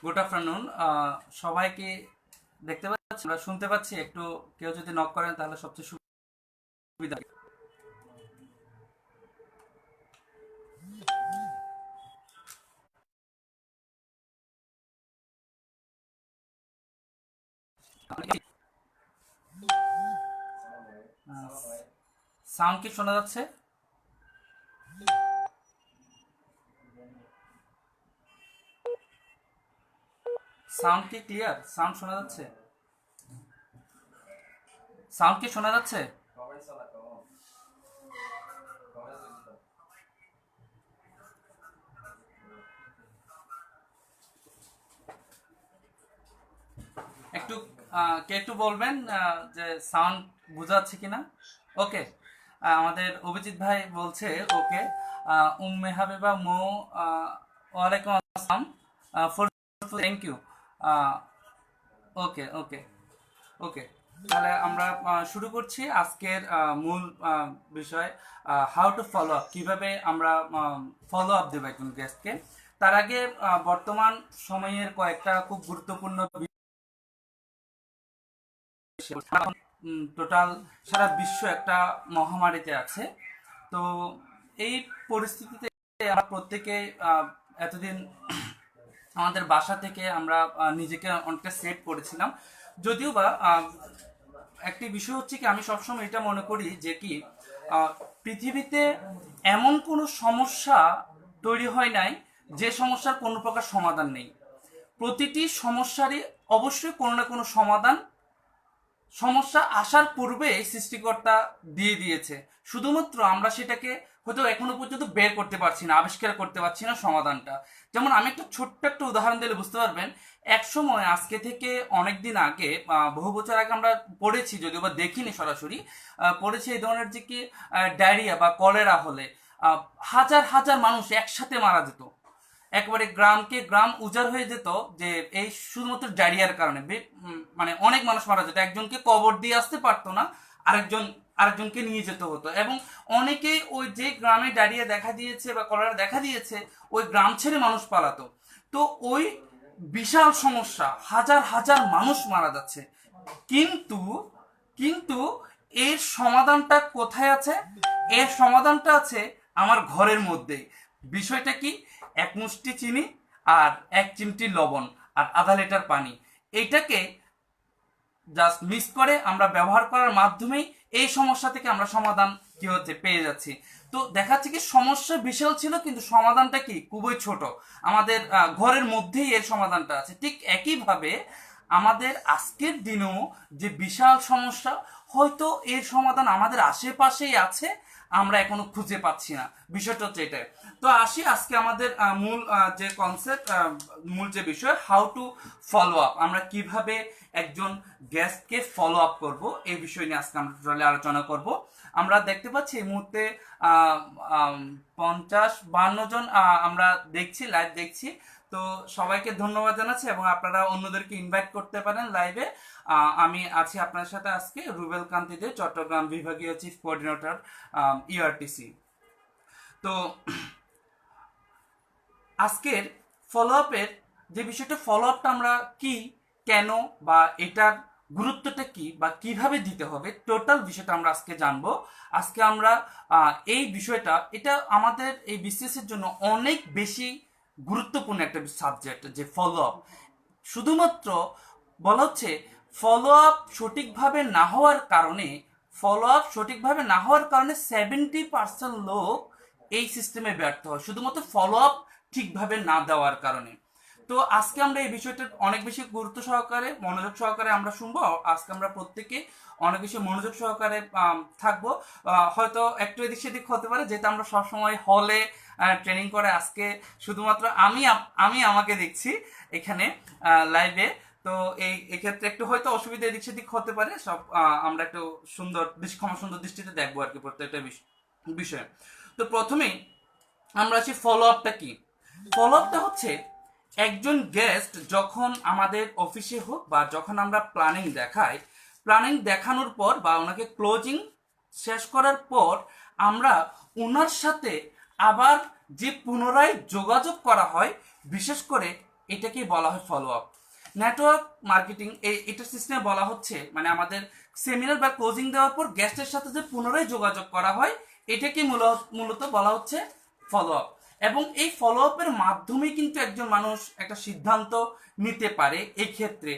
Good afternoon. সবাইকে দেখতে পাচ্ছি, আমরা শুনতে পাচ্ছি। একটু কেউ যদি নক করেন তাহলে সবচেয়ে সুবিধা হয়। সাউন্ড কি শোনা যাচ্ছে? সাউন্ড কি ক্লিয়ার? সাউন্ড শোনা যাচ্ছে? সাউন্ড কি শোনা যাচ্ছে? একটু কে একটু বলবেন যে সাউন্ড বোঝা যাচ্ছে কিনা। ওকে, আমাদের অভিজিৎ ভাই বলছে ওকে। উম্মে হাবিবা মো, ওয়ালাইকুম আসসালাম। For thank you. Okay okay okay, তাহলে আমরা শুরু করছি আজকের মূল বিষয়, হাউ টু ফলো আপ, কিভাবে আমরা ফলো আপ দেবো একজন গেস্টকে। তার আগে বর্তমান সময়ের কয়েকটা খুব গুরুত্বপূর্ণ টোটাল সারা বিশ্ব একটা মহামারীতে আছে। তো এই পরিস্থিতিতে আমরা প্রত্যেকে এতদিন আমাদের বাসা থেকে আমরা নিজেকে অনেকটা সেভ করেছিলাম। যদিও বা একটি বিষয় হচ্ছে কি, আমি সবসময় এটা মনে করি যে কি, পৃথিবীতে এমন কোনো সমস্যা তৈরি হয় নাই যে সমস্যার কোনো প্রকার সমাধান নেই। প্রতিটি সমস্যারই অবশ্যই কোনো না কোনো সমাধান সমস্যা আসার পূর্বে এই সৃষ্টিকর্তা দিয়ে দিয়েছে। শুধুমাত্র আমরা সেটাকে হয়তো এখনো পর্যন্ত বের করতে পারছি না, আবিষ্কার করতে পারছি না সমাধানটা। যেমন আমি একটা ছোট্ট একটা উদাহরণ দিলে বুঝতে পারবেন। এক সময় আজকে থেকে অনেক দিন আগে, বহু বছর আগে আমরা পড়েছি, যদিও বা দেখিনি সরাসরি, পড়েছি এই ধরনের যে কি ডায়রিয়া বা কলেরা হলে আহ, হাজার হাজার মানুষ একসাথে মারা যেত। একবারে গ্রামকে গ্রাম উজাড় হয়ে যেত, যে এই শুধুমাত্র ডায়রিয়ার কারণে মানে অনেক মানুষ মারা যেত, একজনকে কবর দিয়ে আসতে পারতো না, আরেকজন আরেকজনকে নিয়ে যেতে হতো। এবং অনেকেই ওই যে গ্রামে ডায়রিয়া দেখা দিয়েছে বা কলেরা দেখা দিয়েছে, ওই গ্রাম ছেড়ে মানুষ পালাতো। তো ওই বিশাল সমস্যা, হাজার হাজার মানুষ মারা যাচ্ছে। কিন্তু কিন্তু এর সমাধানটা কোথায় আছে? এর সমাধানটা আছে আমার ঘরের মধ্যেই। বিষয়টা কি? এক মুষ্টি চিনি আর এক চিমটি লবণ আর আধা লিটার পানি, এইটাকে জাস্ট মিক্স করে আমরা ব্যবহার করার মাধ্যমেই এই সমস্যা থেকে আমরা সমাধান কি হচ্ছে পেয়ে যাচ্ছি। তো দেখা যাচ্ছে কি, সমস্যা বিশাল ছিল কিন্তু সমাধানটা কি খুবই ছোট। আমাদের ঘরের মধ্যেই এর সমাধানটা আছে। ঠিক একইভাবে আমাদের আজকের দিনেও যে বিশাল সমস্যা, হয়তো এর সমাধান আমাদের আশেপাশেই আছে, আমরা এখনো খুঁজে পাচ্ছি না। বিষয়টা হচ্ছে এটাই। তো আসি আজকে আমাদের মূল যে কনসেপ্ট, মূল যে বিষয়, হাউ টু ফলো আপ, আমরা কিভাবে একজন গেস্টকে ফলো আপ করব, এই বিষয় নিয়ে আজকে আমরা টোটালি আলোচনা করব। আমরা দেখতে পাচ্ছি এই মুহূর্তে 50-52 জন আমরা দেখছি, লাইভ দেখছি। তো সবাইকে ধন্যবাদ জানাচ্ছি এবং আপনারা অন্যদেরকে ইনভাইট করতে পারেন লাইভে। আমি আছি আপনার সাথে আজকে, রুবেল কান্তি দে, চট্টগ্রাম বিভাগীয় চিফ কোঅর্ডিনেটর, ইআরটিসি। তো আজকের ফলো আপের যে বিষয়টা, ফলো আপটা আমরা কি, কেন, বা এটার গুরুত্বটা কি, বা কিভাবে দিতে হবে, টোটাল বিষয়টা আমরা আজকে জানবো। আজকে আমরা এই বিষয়টা, এটা আমাদের এই বিসিএসের জন্য অনেক বেশি গুরুত্বপূর্ণ একটা সাবজেক্ট, যে ফলো আপ। শুধুমাত্র বলা হচ্ছে, ফলো আপ সঠিকভাবে না হওয়ার কারণে, ফলো আপ সঠিকভাবে না হওয়ার কারণে 70% লোক এই সিস্টেমে ব্যর্থ হয়, শুধুমাত্র ফলো আপ ঠিকভাবে না দেওয়ার কারণে। তো আজকে আমরা এই বিষয়টা অনেক বেশি গুরুত্ব সহকারে, মনোযোগ সহকারে আমরা শুনবো। আজকে আমরা প্রত্যেকে অনেক বেশি মনোযোগ সহকারে থাকবো। হয়তো একটু এদিক সেদিক হতে পারে, যেহেতু আমরা সবসময় হলে ট্রেনিং করে, আজকে শুধুমাত্র আমি আমাকে দেখছি এখানে লাইভে। তো এই এক্ষেত্রে একটু হয়তো অসুবিধা এদিক সেদিক হতে পারে। সব আমরা একটু সুন্দর সুন্দর দৃষ্টিতে দেখবো আর কি প্রত্যেকটা বিষয়। তো প্রথমেই আমরা আছি, ফলো আপটা কি। ফলো আপটা হচ্ছে, একজন গেস্ট যখন আমাদের অফিসে হোক বা যখন আমরা প্ল্যানিং দেখাই, প্ল্যানিং দেখানোর পর বা ওনাকে ক্লোজিং শেষ করার পর, আমরা ওনার সাথে আবার যে পুনরায় যোগাযোগ করা হয়, বিশেষ করে এটাকেই বলা হয় ফলো আপ। নেটওয়ার্ক মার্কেটিং এটা সিস্টেমে বলা হচ্ছে মানে আমাদের সেমিনার বা ক্লোজিং দেওয়ার পর গেস্টের সাথে যে পুনরায় যোগাযোগ করা হয় এটাকে মূলত বলা হচ্ছে ফলো আপ। এবং এই ফলো আপের মাধ্যমে কিন্তু একজন মানুষ একটা সিদ্ধান্ত নিতে পারে এই ক্ষেত্রে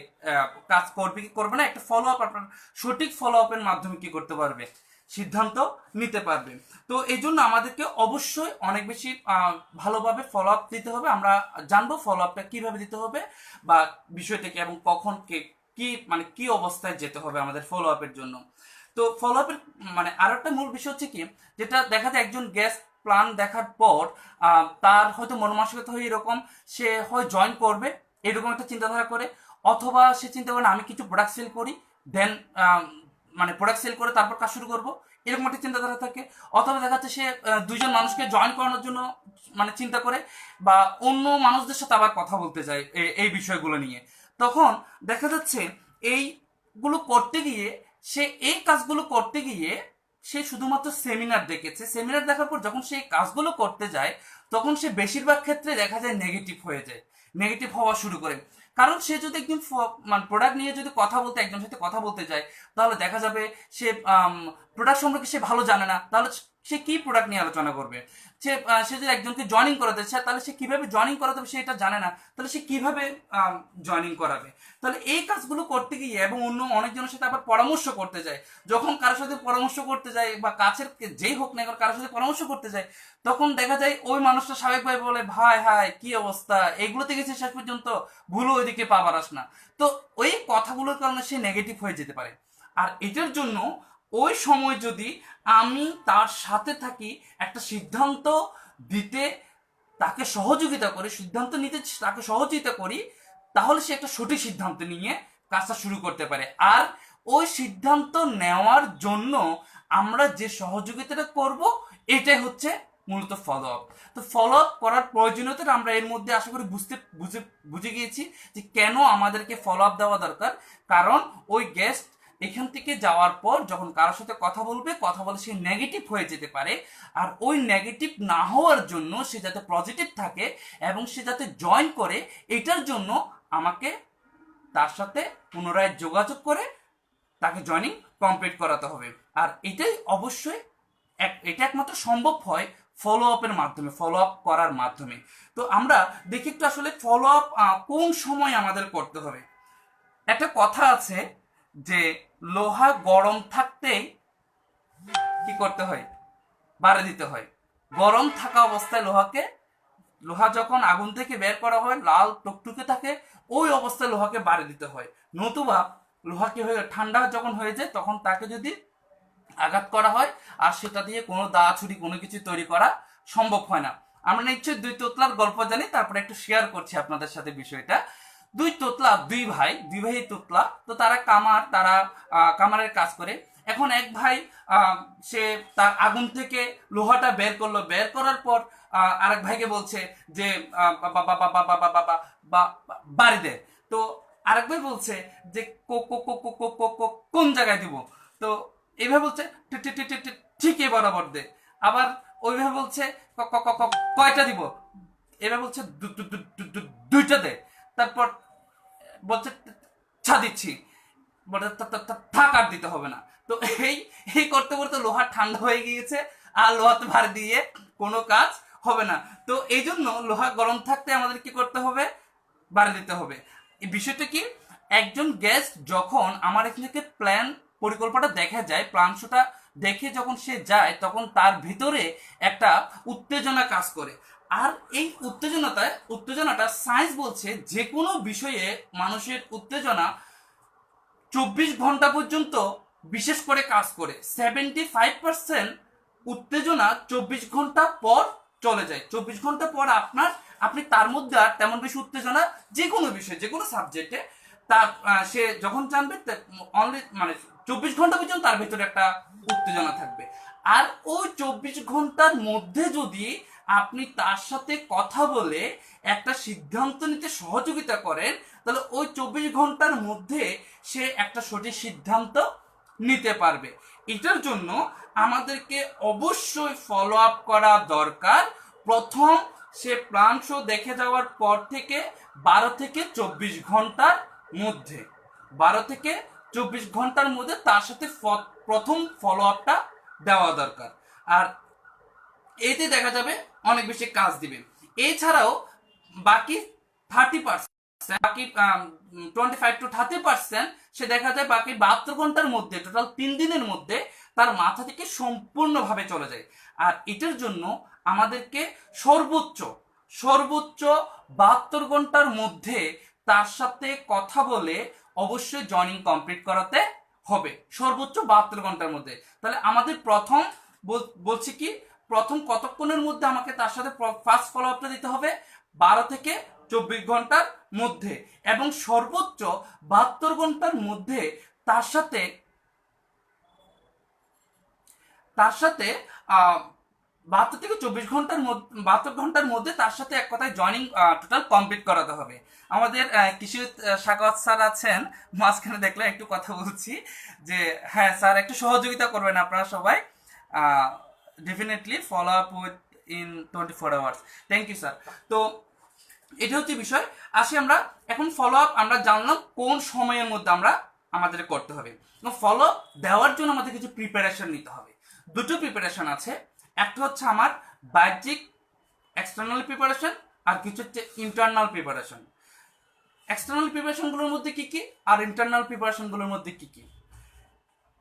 কাজ করবে কি করবে না। একটা ফলো আপ আপনার সঠিক ফলো আপের মাধ্যমে কি করতে পারবে, সিদ্ধান্ত নিতে পারবে। তো এই জন্য আমাদেরকে অবশ্যই অনেক বেশি ভালোভাবে ফলো আপ দিতে হবে। আমরা জানবো ফলো আপটা কিভাবে দিতে হবে বা বিষয়টাকে এবং কখন কি মানে কি অবস্থায় যেতে হবে আমাদের ফলো আপের জন্য। তো ফলো আপের মানে আর একটা মূল বিষয় হচ্ছে কি, যেটা দেখা যায় একজন গেস্ট প্ল্যান দেখার পর তার হয়তো মন মানসিকতা হয় এরকম, সে হয় জয়েন করবে এরকম একটা চিন্তাধারা করে, অথবা সে চিন্তা করে আমি কিছু প্রোডাক্ট সেল করি দেন মানে প্রোডাক্ট সেল করে তারপর কাজ শুরু করবো এরকম একটা চিন্তাধারা থাকে। অথবা দেখা যাচ্ছে সে দুইজন মানুষকে জয়েন করানোর জন্য মানে চিন্তা করে বা অন্য মানুষদের সাথে আবার কথা বলতে যায় এই বিষয়গুলো নিয়ে। তখন দেখা যাচ্ছে এইগুলো করতে গিয়ে সে এই কাজগুলো করতে গিয়ে সে শুধুমাত্র সেমিনার দেখেছে, সেমিনার দেখার পর যখন সে কাজগুলো করতে যায় তখন সে বেশিরভাগ ক্ষেত্রে দেখা যায় নেগেটিভ হয়ে যায়, নেগেটিভ হওয়া শুরু করে। কারণ সে যদি একদিন মানে প্রোডাক্ট নিয়ে যদি কথা বলতে একজনের সাথে কথা বলতে যায় তাহলে দেখা যাবে সে প্রোডাক্ট সম্পর্কে সে ভালো জানে না, তাহলে সে কি প্রোডাক্ট নিয়ে আলোচনা করবে। সে যদি একজনকে জয়েনিং করাতে চায় তাহলে সে কিভাবে জয়েনিং করাতে হবে সে এটা জানে না, তাহলে সে কিভাবে জয়েনিং করাবে। তাহলে এই কাজগুলো করতে গিয়ে এবং অন্য অনেকজনের সাথে আবার পরামর্শ করতে যায়, যখন কারোর সাথে পরামর্শ করতে যায় বা কাছের যেই হোক না কারোর সাথে পরামর্শ করতে যায় তখন দেখা যায় ওই মানুষটা স্বাভাবিকভাবে বলে ভাই হাই কি অবস্থা, এগুলোতে গেছে শেষ পর্যন্ত ভুলো ওইদিকে পাবার আস না। তো ওই কথাগুলোর কারণে সে নেগেটিভ হয়ে যেতে পারে। আর এটার জন্য ওই সময় যদি আমি তার সাথে থাকি, একটা সিদ্ধান্ত দিতে তাকে সহযোগিতা করি, সিদ্ধান্ত নিতে তাকে সহযোগিতা করি, তাহলে সে একটা সঠিক সিদ্ধান্ত নিয়ে কাজটা শুরু করতে পারে। আর ওই সিদ্ধান্ত নেওয়ার জন্য আমরা যে সহযোগিতাটা করব এটাই হচ্ছে মূলত ফলো আপ। তো ফলো আপ করার প্রয়োজনীয়তা আমরা এর মধ্যে আশা করি বুঝে গিয়েছি যে কেন আমাদেরকে ফলো আপ দেওয়া দরকার। কারণ ওই গেস্ট এখান থেকে যাওয়ার পর যখন কারোর সাথে কথা বলবে কথা বলে সে নেগেটিভ হয়ে যেতে পারে। আর ওই নেগেটিভ না হওয়ার জন্য সে যাতে পজিটিভ থাকে এবং সে যাতে জয়েন করে এটার জন্য আমাকে তার সাথে পুনরায় যোগাযোগ করে তাকে জয়েনিং কমপ্লিট করাতে হবে। আর এটাই অবশ্যই এটা একমাত্র সম্ভব হয় ফলো আপের মাধ্যমে, ফলো আপ করার মাধ্যমে। তো আমরা দেখি একটু আসলে ফলো আপ কোন সময় আমাদের করতে হবে। একটা কথা আছে যে লোহা গরম থাকতেই কি করতে হয়, বাড়ি দিতে হয়। গরম থাকা অবস্থায় লোহা যখন আগুন থেকে বের করা হয় লাল টকটুকে থাকে ওই অবস্থায় লোহাকে বাড়ি দিতে হয়। নতুবা লোহা কি হয়ে ঠান্ডা যখন হয়ে যায় তখন তাকে যদি আঘাত করা হয় আর সেটা দিয়ে কোনো দা ছুরি কোনো কিছু তৈরি করা সম্ভব হয় না। আমরা নিশ্চয়ই দুই তোতলার গল্প জানি, তারপরে একটু শেয়ার করছি আপনাদের সাথে বিষয়টা। দুই তোতলা, দুই ভাই তোতলা, তো তারা কামারের কাজ করে। এখন এক ভাই সে তার আগুন থেকে লোহাটা বের করলো, বের করার পর আরেক ভাইকে বলছে যে বাড়ি দে। তো আরেক ভাই বলছে যে কোন জায়গায় দিব, তো এইভাবে বলছে ঠিক এই বরাবর দে। আবার ওইভাবে বলছে কয়টা দিব, এবার বলছে দুইটা দে। তারপর বলছে দিচ্ছি, বলছে থাক আর দিতে হবে না। তো এই করতে করতে লোহা ঠান্ডা হয়ে গিয়েছে আর লোহাতে ভার দিয়ে কোনো কাজ হবে না। তো এই জন্য লোহা গরম থাকতে আমাদের কি করতে হবে, বাড়ি দিতে হবে। এই বিষয়টা কি, একজন গেস্ট যখন আমার এখান থেকে পরিকল্পনাটা দেখা যায়, প্ল্যান শোটা দেখে যখন সে যায় তখন তার ভিতরে একটা উত্তেজনা কাজ করে। আর এই উত্তেজনাটা সায়েন্স বলছে যে কোনো বিষয়ে মানুষের উত্তেজনা 24 ঘন্টা পর্যন্ত বিশেষ করে কাজ করে। 75% উত্তেজনা 24 ঘন্টা পর চলে যায়। 24 ঘন্টা পর আপনি তার মধ্যে আর তেমন বেশি উত্তেজনা যে কোনো বিষয়ে যে কোনো সাবজেক্টে তার সে যখন জানবে অনলি মানে 24 ঘন্টা পর্যন্ত তার ভেতরে একটা উত্তেজনা থাকবে। আর ওই 24 ঘন্টার মধ্যে যদি আপনি তার সাথে কথা বলে একটা সিদ্ধান্ত নিতে সহযোগিতা করেন তাহলে ওই 24 ঘন্টার মধ্যে সে একটা সঠিক সিদ্ধান্ত নিতে পারবে। এটার জন্য আমাদেরকে অবশ্যই ফলো আপ করা দরকার। প্রথম সে প্ল্যান শো দেখে যাওয়ার পর থেকে 12 থেকে 24 ঘন্টার মধ্যে 12 থেকে 24 ঘন্টার মধ্যে তার সাথে প্রথম ফলো আপটা দেওয়া দরকার। আর এতে দেখা যাবে অনেক বেশি কাজ দিবে। এছাড়াও বাকি 30%, বাকি 25 to 30% সে দেখা যায় বাকি 72 ঘন্টার মধ্যে, টোটাল 3 দিনের মধ্যে তার মাথা থেকে সম্পূর্ণভাবে চলে যায়। আর এটার জন্য আমাদেরকে সর্বোচ্চ সর্বোচ্চ 72 ঘন্টার মধ্যে তার সাথে কথা বলে অবশ্যই জয়েনিং কমপ্লিট করাতে হবে, সর্বোচ্চ 72 ঘন্টার মধ্যে। তাহলে আমাদের প্রথম বলছি কি, প্রথম কতক্ষণের মধ্যে আমাকে তার সাথে ফার্স্ট ফলো আপটা দিতে হবে? 12 থেকে 24 ঘন্টার মধ্যে, এবং সর্বোচ্চ 72 ঘন্টার মধ্যে তার সাথে 72 থেকে 24 ঘন্টার মধ্যে তার সাথে এক কথায় জয়নিং টোটাল কমপ্লিট করাতে হবে। আমাদের কৃষি সাকাওয়াত স্যার আছেন, মাঝখানে দেখলে একটু কথা বলছি যে হ্যাঁ স্যার একটু সহযোগিতা করবেন আপনারা সবাই, definitely follow up within 24 hours. Thank you sir. তো এটা হচ্ছে বিষয়। আসি আমরা এখন ফলো আপ আমরা জানলাম কোন সময়ের মধ্যে আমরা আমাদের করতে হবে। ফলো আপ দেওয়ার জন্য আমাদের কিছু প্রিপারেশন নিতে হবে। দুটো প্রিপারেশন আছে, একটা হচ্ছে আমার বাহ্যিক এক্সটার্নাল প্রিপারেশন, আর কিছু হচ্ছে ইন্টারনাল প্রিপারেশন। এক্সটার্নাল প্রিপারেশনগুলোর মধ্যে কি কি আর ইন্টারনাল প্রিপারেশনগুলোর মধ্যে কি কি?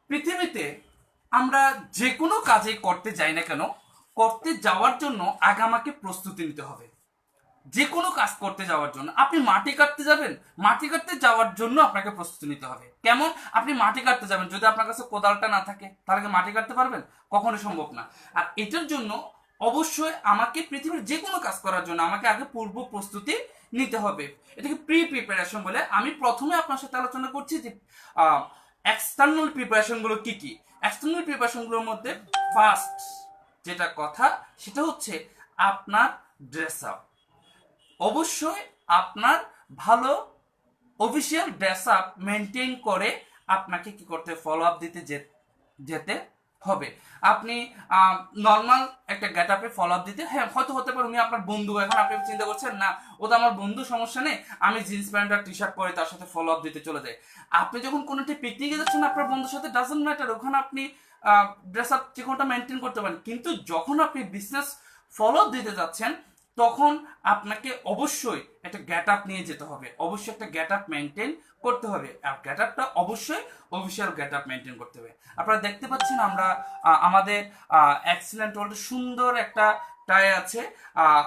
পৃথিবীতে আমরা যে কোনো কাজে করতে যাই না কেন, করতে যাওয়ার জন্য আগে আমাকে প্রস্তুতি নিতে হবে। যে কোনো কাজ করতে যাওয়ার জন্য, আপনি মাটি কাটতে যাবেন, মাটি কাটতে যাওয়ার জন্য আপনাকে প্রস্তুতি নিতে হবে। কেমন? আপনি মাটি কাটতে যাবেন, যদি আপনার কাছে কোদালটা না থাকে তাহলে কি মাটি কাটতে পারবেন? কখনোই সম্ভব না। আর এটার জন্য অবশ্যই আমাকে পৃথিবীর যে কোনো কাজ করার জন্য আমাকে আগে পূর্ব প্রস্তুতি নিতে হবে। এটাকে প্রিপারেশন বলে। আমি প্রথমে আপনার সাথে আলোচনা করছি যে এক্সটার্নাল প্রিপারেশনগুলো কি কি। এক্সটার্নাল প্রিপারেশনগুলোর মধ্যে ফার্স্ট যেটা কথা সেটা হচ্ছে আপনার ড্রেস আপ। অবশ্যই আপনার ভালো অফিসিয়াল ড্রেস আপ মেনটেন করে আপনাকে কি করতে, ফলো আপ দিতে যেতে হবে। আপনি নর্মাল একটা গেট আপে ফলো আপ দিতে, হ্যাঁ হয়তো হতে পারে উনি আপনার বন্ধু, এখন আপনি চিন্তা করছেন না ও তো আমার বন্ধু, সমস্যা নেই, আমি জিন্স প্যান্ট আর টি শার্ট পরে তার সাথে ফলো আপ দিতে চলে যাই। আপনি যখন কোনো একটি পিকনিকে যাচ্ছেন আপনার বন্ধুর সাথে, ডাজন্ট ম্যাটার, ওখানে আপনি ড্রেস আপ যে কোনোটা মেনটেন করতে পারেন। কিন্তু যখন আপনি বিজনেস ফলো আপ দিতে যাচ্ছেন তখন আপনাকে অবশ্যই একটা গেট আপ নিয়ে যেতে হবে, অবশ্যই একটা গেট আপ মেনটেন করতে হবে। আর গেট আপটা অবশ্যই অফিসিয়াল গেট আপ মেনটেন করতে হবে। আপনারা দেখতে পাচ্ছেন আমরা আমাদের এক্সিলেন্ট ওয়ার্ল্ড সুন্দর একটা টাই আছে।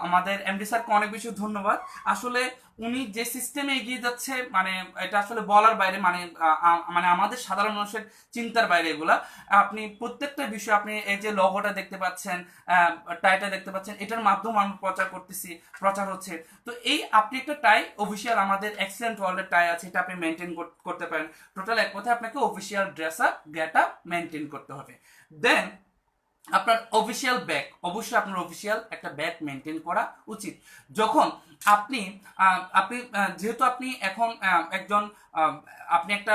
আমাদের এমডি স্যারকে অনেক বেশি ধন্যবাদ। আসলে উনি যে সিস্টেমে এগিয়ে যাচ্ছে, মানে এটা আসলে বলার বাইরে, মানে আমাদের সাধারণ মানুষের চিন্তার বাইরে এগুলা। আপনি প্রত্যেকটা বিষয়, আপনি এই যে লগোটা দেখতে পাচ্ছেন, টাইটা দেখতে পাচ্ছেন, এটার মাধ্যমে আমরা প্রচার হচ্ছে। তো এই আপনি একটা টাই অফিসিয়াল আমাদের এক্সিলেন্ট ওয়ার্ল্ডের টাই আছে, এটা আপনি মেনটেন করতে পারেন। টোটাল এক কথায় আপনাকে official dress up get up maintain করতে হবে। দেন আপনার অফিসিয়াল ব্যাগ, অবশ্যই আপনার অফিসিয়াল একটা ব্যাগ মেনটেন করা উচিত। যখন আপনি আপনি যেহেতু আপনি এখন একজন আপনি একটা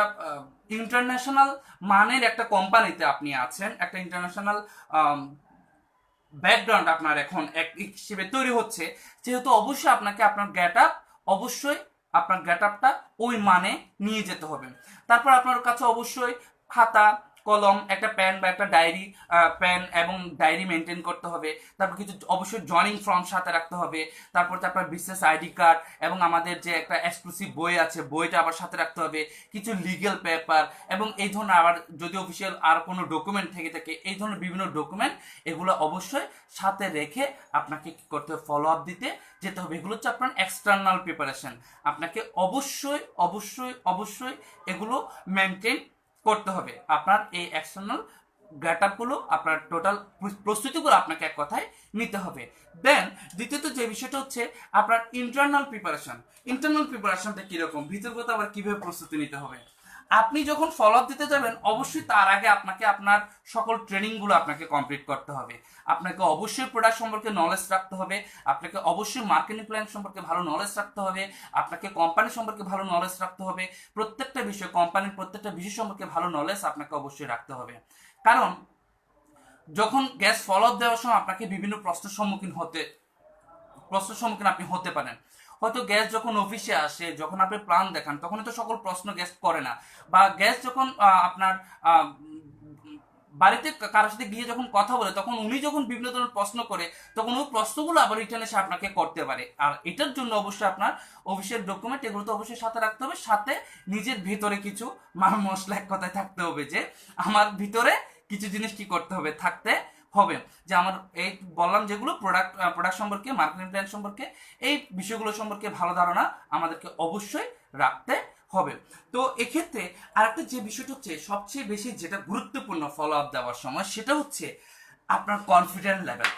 ইন্টারন্যাশনাল মানের একটা কোম্পানিতে আপনি আছেন, একটা ইন্টারন্যাশনাল ব্যাকগ্রাউন্ড আপনার এখন এক হিসেবে তৈরি হচ্ছে, যেহেতু অবশ্যই আপনাকে আপনার গেট আপ, অবশ্যই আপনার গেট আপটা ওই মানে নিয়ে যেতে হবে। তারপর আপনার কাছে অবশ্যই খাতা কলম, একটা পেন বা একটা ডায়েরি, পেন এবং ডায়েরি মেনটেন করতে হবে। তারপর কিছু অবশ্যই জয়নিং ফর্ম সাথে রাখতে হবে। তারপর আপনার বিজনেস আইডি কার্ড এবং আমাদের যে একটা এক্সক্লুসিভ বই আছে বইটা আবার সাথে রাখতে হবে। কিছু লিগেল পেপার এবং এই ধরনের আবার যদি অফিসিয়াল আর কোনো ডকুমেন্ট থেকে থাকে, এই ধরনের বিভিন্ন ডকুমেন্ট, এগুলো অবশ্যই সাথে রেখে আপনাকে কি করতে হবে, ফলো আপ দিতে যেতে হবে। এগুলো হচ্ছে আপনার এক্সটার্নাল প্রিপারেশন। আপনাকে অবশ্যই অবশ্যই অবশ্যই এগুলো মেনটেন করতে হবে। আপনার এই এক্সটার্নাল গেট আপগুলো, আপনার টোটাল প্রস্তুতিগুলো আপনাকে এক কথায় নিতে হবে। দেন দ্বিতীয়ত যে বিষয়টা হচ্ছে আপনার ইন্টারনাল প্রিপারেশন। ইন্টারনাল প্রিপারেশনটা কীরকম, ভিতরগত আবার কীভাবে প্রস্তুতি নিতে হবে। আপনি যখন ফলো আপ দিতে যাবেন অবশ্যই তার আগে আপনাকে আপনার সকল ট্রেনিংগুলো আপনাকে কমপ্লিট করতে হবে। আপনাকে অবশ্যই প্রোডাক্ট সম্পর্কে নলেজ রাখতে হবে, আপনাকে অবশ্যই মার্কেটিং প্ল্যান সম্পর্কে ভালো নলেজ রাখতে হবে, আপনাকে কোম্পানি সম্পর্কে ভালো নলেজ রাখতে হবে। প্রত্যেকটা বিষয়, কোম্পানির প্রত্যেকটা বিষয় সম্পর্কে ভালো নলেজ আপনাকে অবশ্যই রাখতে হবে। কারণ যখন গ্যাস ফলো আপ দেওয়ার সময় আপনাকে বিভিন্ন প্রশ্নের সম্মুখীন হতে প্রশ্নের সম্মুখীন আপনি হতে পারেন। হয়তো গ্যাস যখন অফিসে আসে, যখন আপনি প্ল্যান দেখান, তখন তো সকল প্রশ্ন গ্যাস করে না, বা গ্যাস যখন আপনার আহ, বাড়িতে কারোর সাথে গিয়ে যখন কথা বলে, তখন উনি যখন বিভিন্ন ধরনের প্রশ্ন করে, তখন ওই প্রশ্নগুলো আবার রিটার্ন এসে আপনাকে করতে পারে। আর এটার জন্য অবশ্যই আপনার অফিসের ডকুমেন্ট এগুলো তো অবশ্যই সাথে রাখতে হবে, সাথে নিজের ভিতরে কিছু মশলা এক কথায় থাকতে হবে, যে আমার ভিতরে কিছু জিনিস কি করতে হবে, থাকতে হবে, যে আমার এই বললাম যেগুলো প্রোডাক্ট সম্পর্কে, মার্কেটিং প্ল্যান সম্পর্কে, এই বিষয়গুলো সম্পর্কে ভালো ধারণা আমাদেরকে অবশ্যই রাখতে হবে। তো এক্ষেত্রে আরেকটা যে বিষয়টা হচ্ছে সবচেয়ে বেশি যেটা গুরুত্বপূর্ণ ফলো আপ দেওয়ার সময়, সেটা হচ্ছে আপনার কনফিডেন্ট লেভেল।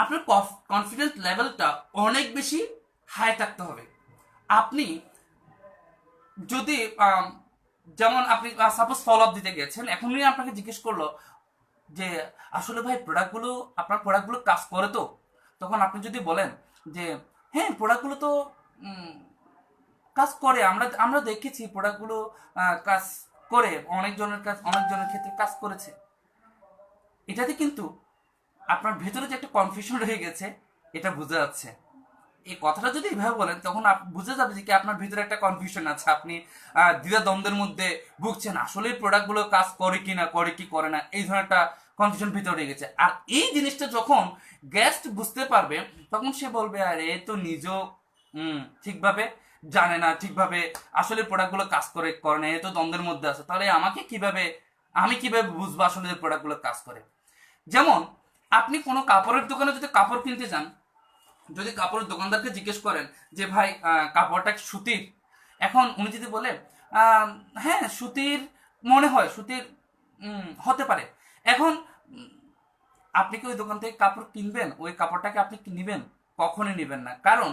আপনার কনফিডেন্ট লেভেলটা অনেক বেশি হাই থাকতে হবে। আপনি যদি যেমন আপনি সাপোজ ফলো আপ দিতে গেছেন, এখন উনি আপনাকে জিজ্ঞেস করলো যে আসলে ভাই আপনার প্রোডাক্টগুলো কাজ করে তো, তখন আপনি যদি বলেন যে হ্যাঁ প্রোডাক্টগুলো তো কাজ করে, আমরা আমরা দেখেছি প্রোডাক্টগুলো কাজ করে, অনেকজনের ক্ষেত্রে কাজ করেছে, এটাতে কিন্তু আপনার ভেতরে যে একটা কনফিউশন রয়ে গেছে এটা বোঝা যাচ্ছে। এই কথাটা যদি এভাবে বলেন, তখন বুঝে যাবে যে কি আপনার ভিতরে একটা কনফিউশন আছে, আপনি দ্বিধা দ্বন্দ্বের মধ্যে ভুগছেন, আসলে প্রোডাক্টগুলো কাজ করে কি না, করে কি করে না, এই ধরনের একটা কনফিউশন ভিতরে রয়ে গেছে। আর এই জিনিসটা যখন গেস্ট বুঝতে পারবে, তখন সে বলবে আরে এ তো নিজেও ঠিকভাবে জানে না, ঠিকভাবে আসলে প্রোডাক্টগুলো কাজ করে করে না, এ তো দ্বন্দ্বের মধ্যে আছে, তাহলে আমি কিভাবে বুঝবো আসলে যে প্রোডাক্টগুলো কাজ করে। যেমন আপনি কোনো কাপড়ের দোকানে যদি কাপড় কিনতে যান, যদি কাপড়ের দোকানদারকে জিজ্ঞেস করেন যে ভাই কাপড়টা কি সুতির, এখন উনি যদি বলে হ্যাঁ সুতির, মনে হয় সুতির, হতে পারে, এখন আপনি কি ওই দোকান থেকে কাপড় কিনবেন? ওই কাপড়টাকে আপনি কি নিবেন? কখনোই নিবেন না, কারণ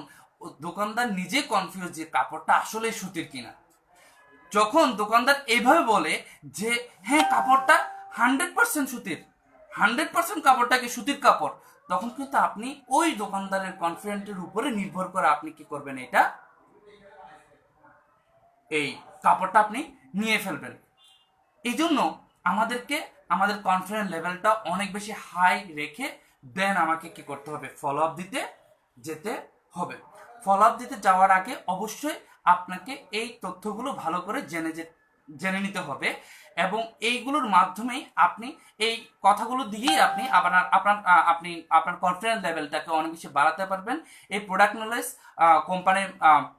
দোকানদার নিজে কনফিউজ যে কাপড়টা আসলে সুতির কিনা। যখন দোকানদার এইভাবে বলে যে হ্যাঁ কাপড়টা 100% সুতির, 100% কাপড়টাকে সুতির কাপড়, তখন কিন্তু আপনি ওই দোকানদারের কনফিডেন্টের উপরে নির্ভর করে আপনি কি করবেন, এই কাপড়টা আপনি নিয়ে ফেলবেন। এই জন্য আমাদেরকে আমাদের কনফিডেন্স লেভেলটা অনেক বেশি হাই রেখে দেন আমাকে কি করতে হবে, ফলো আপ দিতে যেতে হবে। ফলো আপ দিতে যাওয়ার আগে অবশ্যই আপনাকে এই তথ্যগুলো ভালো করে জেনে নিতে হবে, এবং এইগুলোর মাধ্যমেই আপনি এই কথাগুলো দিয়েই আপনার কনফিডেন্স লেভেলটাকে অনেক বেশি বাড়াতে পারবেন। এই প্রোডাক্ট নলেজ, কোম্পানির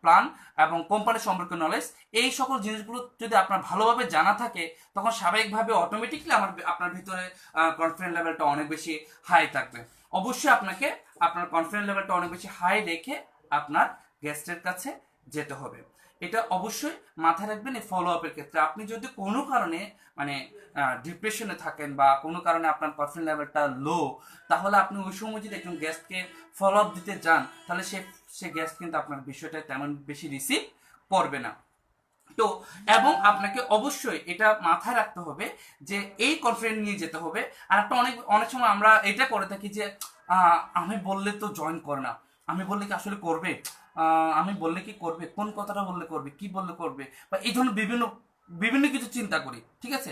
প্ল্যান এবং কোম্পানির সম্পর্কে নলেজ, এই সকল জিনিসগুলো যদি আপনার ভালোভাবে জানা থাকে, তখন স্বাভাবিকভাবে অটোমেটিকলি আপনার ভিতরে কনফিডেন্স লেভেলটা অনেক বেশি হাই থাকবে। অবশ্যই আপনাকে আপনার কনফিডেন্স লেভেলটা অনেক বেশি হাই রেখে আপনার গেস্টের কাছে যেতে হবে। এটা অবশ্যই মাথায় রাখবেন এই ফলো আপের ক্ষেত্রে। আপনি যদি কোনো কারণে মানে ডিপ্রেশনে থাকেন বা কোনো কারণে আপনার কনফিডেন্স লেভেলটা লো, তাহলে আপনি ওই সময় যদি একজন গেস্টকে ফলো আপ দিতে যান, তাহলে সে গেস্ট কিন্তু আপনার বিষয়টা তেমন বেশি রিসিভ করবে না। তো এবং আপনাকে অবশ্যই এটা মাথায় রাখতে হবে যে এই কনফিডেন্স নিয়ে যেতে হবে। আর একটা অনেক অনেক সময় আমরা এটা করে থাকি যে আমি বললে তো জয়েন করে না, আমি বললে কি আসলে করবে, আমি বললে কি করবে, কোন কথাটা বললে করবে, কি বললে করবে, বা এই ধরনের বিভিন্ন বিভিন্ন কিছু চিন্তা করি, ঠিক আছে।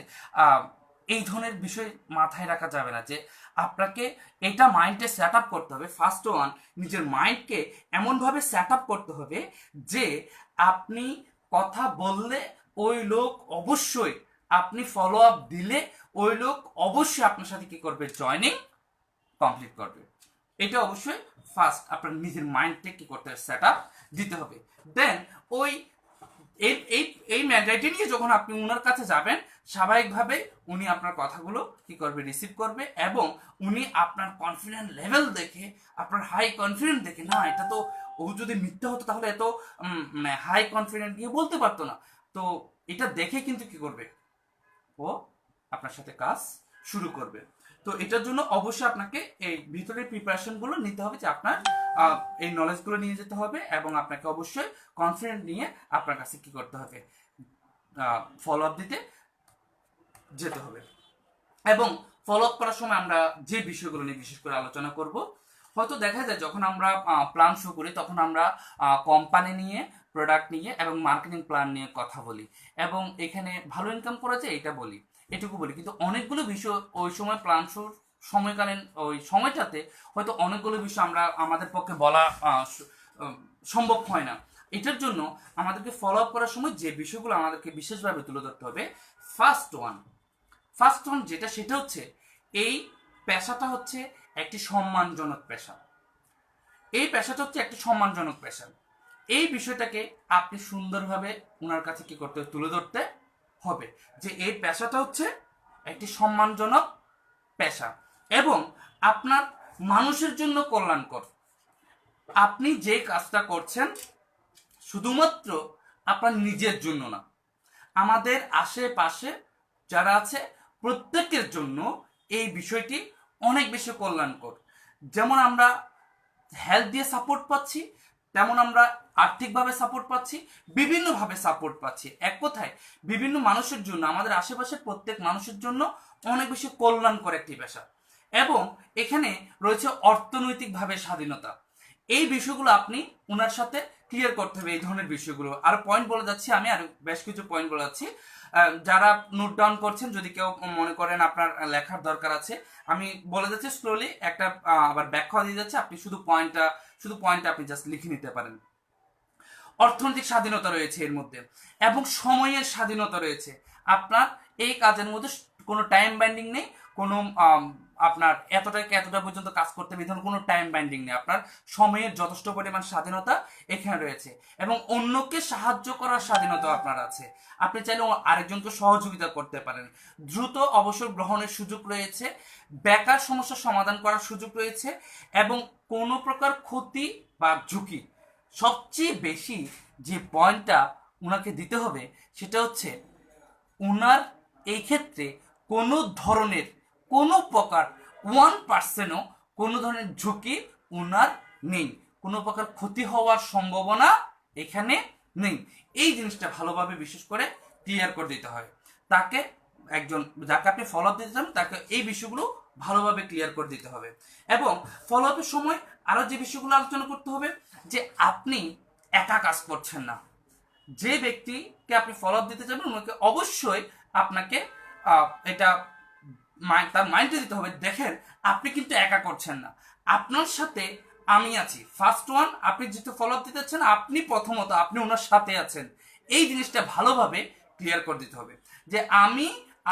এই ধরনের বিষয় মাথায় রাখা যাবে না, যে আপনাকে এটা মাইন্ডে সেট আপ করতে হবে। ফার্স্ট ওয়ান, নিজের মাইন্ডকে এমনভাবে সেট আপ করতে হবে যে আপনি কথা বললে ওই লোক অবশ্যই, আপনি ফলো আপ দিলে ওই লোক অবশ্যই আপনার সাথে কি করবে, জয়নিং কমপ্লিট করবে। এটা অবশ্যই ফার্স্ট আপনার নিজের মাইন্ডকে কি করতে হবে, সেট আপ দিতে হবে। দেন ওই এই এই এই ম্যান্ডেটটি নিয়ে যখন আপনি ওনার কাছে যাবেন, স্বাভাবিকভাবে উনি আপনার কথাগুলো কি করবে, রিসিভ করবে, এবং উনি আপনার কনফিডেন্ট লেভেল দেখে, আপনার হাই কনফিডেন্ট দেখে, না এটা তো ও যদি মিথ্যা হতো তাহলে এত মানে হাই কনফিডেন্ট দিয়ে বলতে পারতো না, তো এটা দেখে কিন্তু কি করবে, ও আপনার সাথে কাজ শুরু করবে। তো এটার জন্য অবশ্যই আপনাকে এই ভিতরের প্রিপারেশনগুলো নিতে হবে, যে আপনার এই নলেজগুলো নিয়ে যেতে হবে, এবং আপনাকে অবশ্যই কনফিডেন্ট নিয়ে আপনার কাছে কি করতে হবে, ফলো আপ দিতে যেতে হবে। এবং ফলো আপ করার সময় আমরা যে বিষয়গুলো নিয়ে বিশেষ করে আলোচনা করব, হয়তো দেখা যায় যখন আমরা প্ল্যান শুরু করি, তখন আমরা কোম্পানি নিয়ে, প্রোডাক্ট নিয়ে এবং মার্কেটিং প্ল্যান নিয়ে কথা বলি, এবং এখানে ভালো ইনকাম করা যায় এটা বলি, এটুকু বলি, কিন্তু অনেকগুলো বিষয় ওই সময় প্ল্যান সময়কালীন ওই সময়টাতে হয়তো অনেকগুলো বিষয় আমরা আমাদের পক্ষে বলা সম্ভব হয় না। এটার জন্য আমাদেরকে ফলো আপ করার সময় যে বিষয়গুলো আমাদেরকে বিশেষভাবে তুলে ধরতে হবে, ফার্স্ট ওয়ান যেটা, সেটা হচ্ছে এই পেশাটা হচ্ছে একটি সম্মানজনক পেশা। এই পেশাটা হচ্ছে একটি সম্মানজনক পেশা। এই বিষয়টাকে আপনি সুন্দরভাবে ওনার কাছে কি করতে হবে, তুলে ধরতে হবে যে এই পেশাটা হচ্ছে একটি সম্মানজনক পেশা এবং আপনার মানুষের জন্য কল্যাণকর। আপনি যে কাজটা করছেন শুধুমাত্র আপনার নিজের জন্য না, আমাদের আশেপাশে যারা আছে প্রত্যেকের জন্য এই বিষয়টি অনেক বেশি কল্যাণকর। যেমন আমরা হেলথ দিয়ে সাপোর্ট পাচ্ছি, তেমন আমরা আর্থিকভাবে সাপোর্ট পাচ্ছি, বিভিন্নভাবে সাপোর্ট পাচ্ছি। এক কথায় বিভিন্ন মানুষের জন্য, আমাদের আশেপাশের প্রত্যেক মানুষের জন্য অনেক বেশি কল্যাণকর একটি পেশা। এবং এখানে রয়েছে অর্থনৈতিকভাবে স্বাধীনতা। এই বিষয়গুলো আপনি ওনার সাথে ক্লিয়ার করতে হবে। এই ধরনের বিষয়গুলো আর পয়েন্ট বলে যাচ্ছি আমি, আর বেশ কিছু পয়েন্ট বলে যাচ্ছি। যারা নোট ডাউন করছেন, যদি কেউ মনে করেন আপনার লেখার দরকার আছে, আমি বলে যাচ্ছি স্লোলি, একটা আবার ব্যাখ্যা দিয়ে যাচ্ছে, আপনি শুধু পয়েন্টটা আপনি জাস্ট লিখে নিতে পারেন। অর্থনৈতিক স্বাধীনতা রয়েছে এর মধ্যে এবং সময়ের স্বাধীনতা রয়েছে। আপনার এই কাজের মধ্যে কোনো টাইম বাইন্ডিং নেই, কোনো আপনার এতটা এতটা পর্যন্ত কাজ করতে হবে ধরুন কোনো টাইম বাইন্ডিং নেই। আপনার সময়ের যথেষ্ট পরিমাণ স্বাধীনতা এখানে রয়েছে এবং অন্যকে সাহায্য করার স্বাধীনতা আপনার আছে। আপনি চাইলে আরেকজনকে সহযোগিতা করতে পারেন। দ্রুত অবসর গ্রহণের সুযোগ রয়েছে, বেকার সমস্যার সমাধান করার সুযোগ রয়েছে এবং কোনো প্রকার ক্ষতি বা ঝুঁকি, সবচেয়ে বেশি যে পয়েন্টটা ওনাকে দিতে হবে সেটা হচ্ছে ওনার এই ক্ষেত্রে কোনো ধরনের কোনো প্রকার 1%ও কোনো ধরনের ঝুঁকি ওনার নেই, কোনো প্রকার ক্ষতি হওয়ার সম্ভাবনা এখানে নেই। এই জিনিসটা ভালোভাবে বিশেষ করে ক্লিয়ার করে দিতে হয় তাকে। একজন যাকে আপনি ফলো আপ দিতে চান তাকে এই বিষয়গুলো ভালোভাবে ক্লিয়ার করে দিতে হবে। এবং ফলো আপের সময় আরো যে বিষয়গুলো আলোচনা করতে হবে যে আপনি একা কাজ করছেন না। যে ব্যক্তিকে আপনি ফলো আপ দিতে চাইবেন ওনাকে অবশ্যই আপনাকে এটা তার মাইন্ডে দিতে হবে, দেখেন আপনি কিন্তু একা করছেন না, আপনার সাথে আমি আছি। ফার্স্ট ওয়ান, আপনি যেহেতু ফলো আপ দিতে চাচ্ছেন, আপনি প্রথমত আপনি ওনার সাথে আছেন। এই জিনিসটা ভালোভাবে ক্লিয়ার করে দিতে হবে যে আমি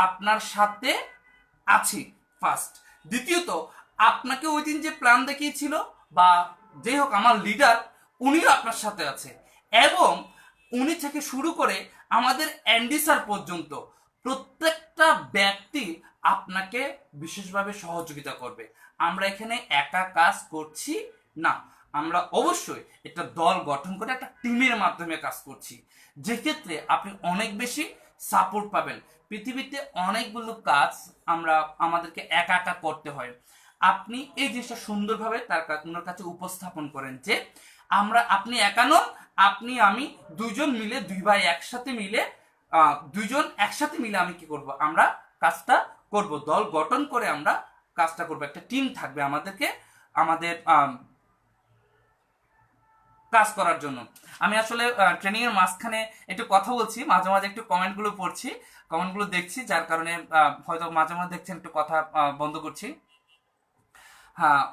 আপনার সাথে আছি ফার্স্ট। দ্বিতীয়ত, আপনাকে ওই দিন যে প্ল্যান দেখিয়েছিল বা যাই হোক আমার লিডার, উনিও আপনার সাথে আছে এবং উনি থেকে শুরু করে আমাদের এনডি স্যার পর্যন্ত প্রত্যেকটা ব্যক্তি আপনাকে বিশেষভাবে সহযোগিতা করবে। আমরা এখানে একা কাজ করছি না, আমরা অবশ্যই একটা দল গঠন করে একটা টিমের মাধ্যমে কাজ করছি, যে ক্ষেত্রে আপনি অনেক বেশি সাপোর্ট পাবেন। পৃথিবীতে অনেকগুলো কাজ আমাদেরকে একা একা করতে হয়। আপনি এই জিনিসটা সুন্দরভাবে ওনার কাছে উপস্থাপন করেন যে আপনি একা নন, আপনি আমি দুজন মিলে, দুই ভাই একসাথে মিলে, দুইজন একসাথে মিলে আমি কি করব, আমরা কাজটা করব, দল গঠন করে আমরা কাজটা করব, একটা টিম থাকবে আমাদের কাজ করার জন্য। আমি আসলে ট্রেনিং এর মাঝখানে একটু কথা বলছি, মাঝে মাঝে একটু কমেন্টগুলো পড়ছি, কমেন্টগুলো দেখছি, যার কারণে হয়তো মাঝে মাঝে দেখছেন একটু কথা বন্ধ করছি। হ্যাঁ,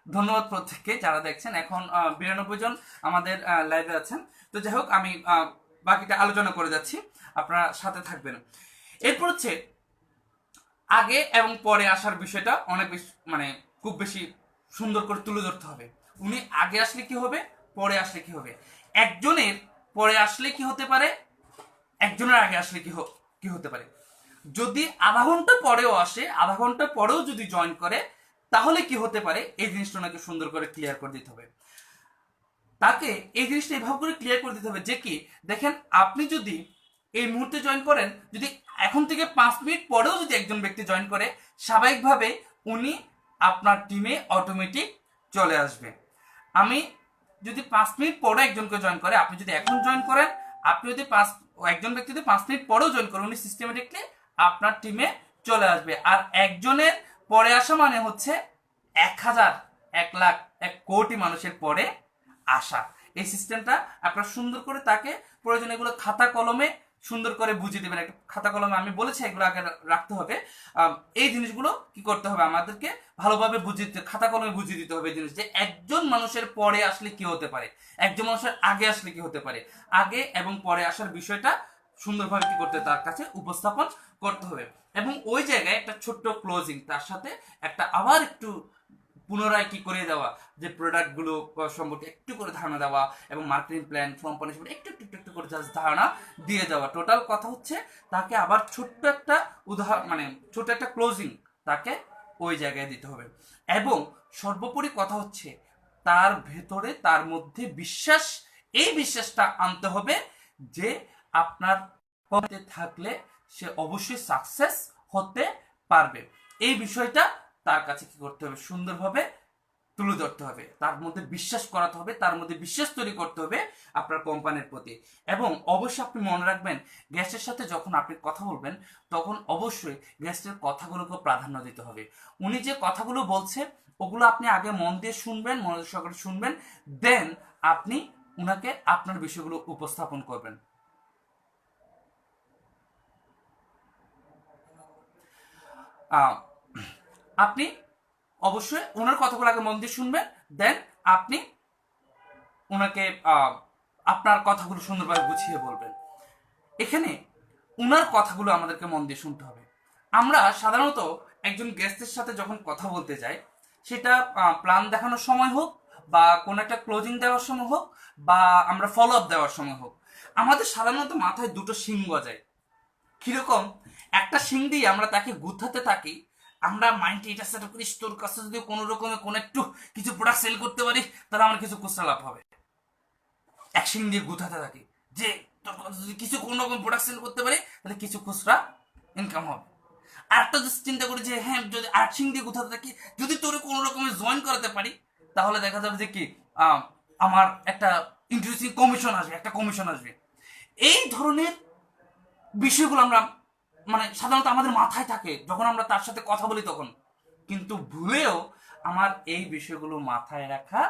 ধন্যবাদ প্রত্যেককে যারা দেখছেন। এখন 92 জন আমাদের লাইভে আছেন। তো যাই হোক, আমি বাকিটা আলোচনা করে যাচ্ছি, আপনারা সাথে থাকবেন। এরপর হচ্ছে আগে এবং পরে আসার বিষয়টা অনেক বেশি খুব বেশি সুন্দর করে তুলে ধরতে হবে। উনি আগে আসলে কি হবে, পরে আসলে কি হবে। একজনের পরে আসলে কি হতে পারে, একজনের আগে আসলে কি হতে পারে। যদি আধা ঘন্টা পরেও আসে, আধা ঘন্টা পরেও যদি জয়েন করে, তাহলে কি হতে পারে, এই জিনিসটা ওনাকে সুন্দর করে ক্লিয়ার করে দিতে হবে। তাকে এই জিনিসটা এভাবে করে ক্লিয়ার করে দিতে হবে যে কি, দেখেন আপনি যদি এই মুহূর্তে জয়েন করেন, যদি এখন থেকে 5 মিনিট পরেও যদি একজন ব্যক্তি জয়েন করে, স্বাভাবিকভাবে উনি আপনার টিমে অটোমেটিক চলে আসবে। আমি যদি 5 মিনিট পরে একজনকে জয়েন করে, আপনি যদি এখন জয়েন করেন, আপনি যদি একজন ব্যক্তি যদি 5 মিনিট পরেও জয়েন করে, উনি সিস্টেমেটিকলি আপনার টিমে চলে আসবে। আর একজনের পরে আসা মানে হচ্ছে 1000, 1 লাখ, 1 কোটি মানুষের পরে আসা। এই সিস্টেমটা আপনার সুন্দর করে তাকে প্রয়োজন এগুলো খাতা কলমে সুন্দর করে বুঝিয়ে দেবেন, একটা খাতা কলমে আমি বলেছি এগুলো আগে রাখতে হবে। এই জিনিসগুলো কি করতে হবে, আমাদেরকে ভালোভাবে বুঝিয়ে দিতে, খাতা কলমে বুঝিয়ে দিতে হবে জিনিস, যে একজন মানুষের পরে আসলে কি হতে পারে, একজন মানুষের আগে আসলে কি হতে পারে, আগে এবং পরে আসার বিষয়টা সুন্দরভাবে কি করতে তার কাছে উপস্থাপন করতে হবে। এবং ওই জায়গায় একটা ছোট্ট ক্লোজিং, তার সাথে একটা আবার একটু পুনরায় কি করে দেওয়া, যে প্রোডাক্টগুলো সম্পর্কে একটু করে ধারণা দেওয়া, এবং মার্কেটিং প্ল্যান, কোম্পানি সম্পর্কে একটু একটু একটু করে জাস্ট ধারণা দিয়ে দেওয়া। টোটাল কথা হচ্ছে তাকে আবার ছোট্ট একটা উদাহরণ, মানে ছোট একটা ক্লোজিং তাকে ওই জায়গায় দিতে হবে। এবং সর্বোপরি কথা হচ্ছে তার ভেতরে, তার মধ্যে বিশ্বাস, এই বিশ্বাসটা আনতে হবে যে আপনার পথে থাকলে সে অবশ্যই সাকসেস হতে পারবে। এই বিষয়টা তার কাছে কি করতে হবে, সুন্দরভাবে তুলে ধরতে হবে, তার মধ্যে বিশ্বাস করাতে হবে, তার মধ্যে বিশ্বাস তৈরি করতে হবে আপনার কোম্পানির প্রতি। এবং অবশ্যই আপনি মনে রাখবেন, গ্যাসের সাথে যখন আপনি কথা বলবেন তখন অবশ্যই গ্যাসের কথাগুলোকে প্রাধান্য দিতে হবে। উনি যে কথাগুলো বলছে ওগুলো আপনি আগে মন দিয়ে শুনবেন, মনোযোগ সহকারে শুনবেন, দেন আপনি উনাকে আপনার বিষয়গুলো উপস্থাপন করবেন। আপনি অবশ্যই ওনার কথাগুলো আগে মন দিয়ে শুনবেন, দেন আপনি ওনাকে আপনার কথাগুলো সুন্দরভাবে গুছিয়ে বলবেন। এখানে উনার কথাগুলো আমাদেরকে মন দিয়ে শুনতে হবে। আমরা সাধারণত একজন গেস্টের সাথে যখন কথা বলতে যাই, সেটা প্ল্যান দেখানোর সময় হোক, বা কোনো একটা ক্লোজিং দেওয়ার সময় হোক, বা আমরা ফলো আপ দেওয়ার সময় হোক, আমাদের সাধারণত মাথায় দুটো শিং গজায়। কিরকম, একটা শিং দিয়ে আমরা তাকে গুথাতে থাকি, আমরা মাইন্ডে এটা সেট করি, তোর কাছে যদি কোনো রকমে কোনো একটু কিছু প্রোডাক্ট সেল করতে পারি তাহলে আমার কিছু খুচরা লাভ হবে। এক শিং দিয়ে গুথাতে থাকি যে তোর কাছে যদি কিছু কোনো রকম প্রোডাক্ট সেল করতে পারি তাহলে কিছু খুচরা ইনকাম হবে। আর একটা যদি চিন্তা করি যে হ্যাঁ, যদি আট শিং দিয়ে গুথাতে থাকি, যদি তোর কোনো রকমের জয়েন করাতে পারি তাহলে দেখা যাবে যে কি আমার একটা ইন্টারেস্টিং কমিশন আসবে, একটা কমিশন আসবে। এই ধরনের বিষয়গুলো আমরা, মানে সাধারণত আমাদের মাথায় থাকে যখন আমরা তার সাথে কথা বলি তখন, কিন্তু ভুলেও আমার এই বিষয়গুলো মাথায় রাখা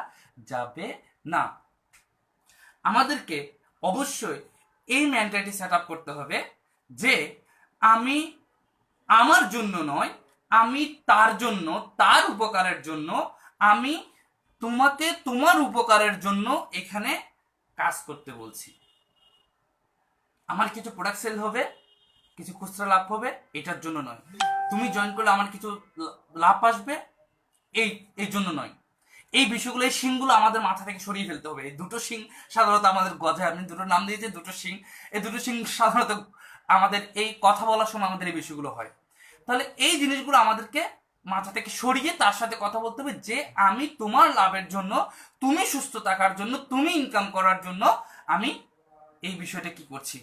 যাবে না। আমাদেরকে অবশ্যই এই মেন্টালিটি সেট আপ করতে হবে যে আমি আমার জন্য নয়, আমি তার জন্য, তার উপকারের জন্য, আমি তোমাকে তোমার উপকারের জন্য এখানে কাজ করতে বলছি। আমার কিছু প্রোডাক্ট সেল হবে, কিছু খুচরা লাভ হবে, এটার জন্য নয়। তুমি জয়েন করলে আমার কিছু লাভ আসবে, এই এই জন্য নয়। এই বিষয়গুলো, এই শিংগুলো আমাদের মাথা থেকে সরিয়ে ফেলতে হবে। এই দুটো শিং সাধারণত আমাদের গজায়, আপনি দুটো নাম দিয়েছে দুটো শিং, এই দুটো শিং সাধারণত আমাদের এই কথা বলার সময় আমাদের এই বিষয়গুলো হয়। তাহলে এই জিনিসগুলো আমাদেরকে মাথা থেকে সরিয়ে তার সাথে কথা বলতে হবে যে আমি তোমার লাভের জন্য, তুমি সুস্থ থাকার জন্য, তুমি ইনকাম করার জন্য আমি এই বিষয়টা কি করছি,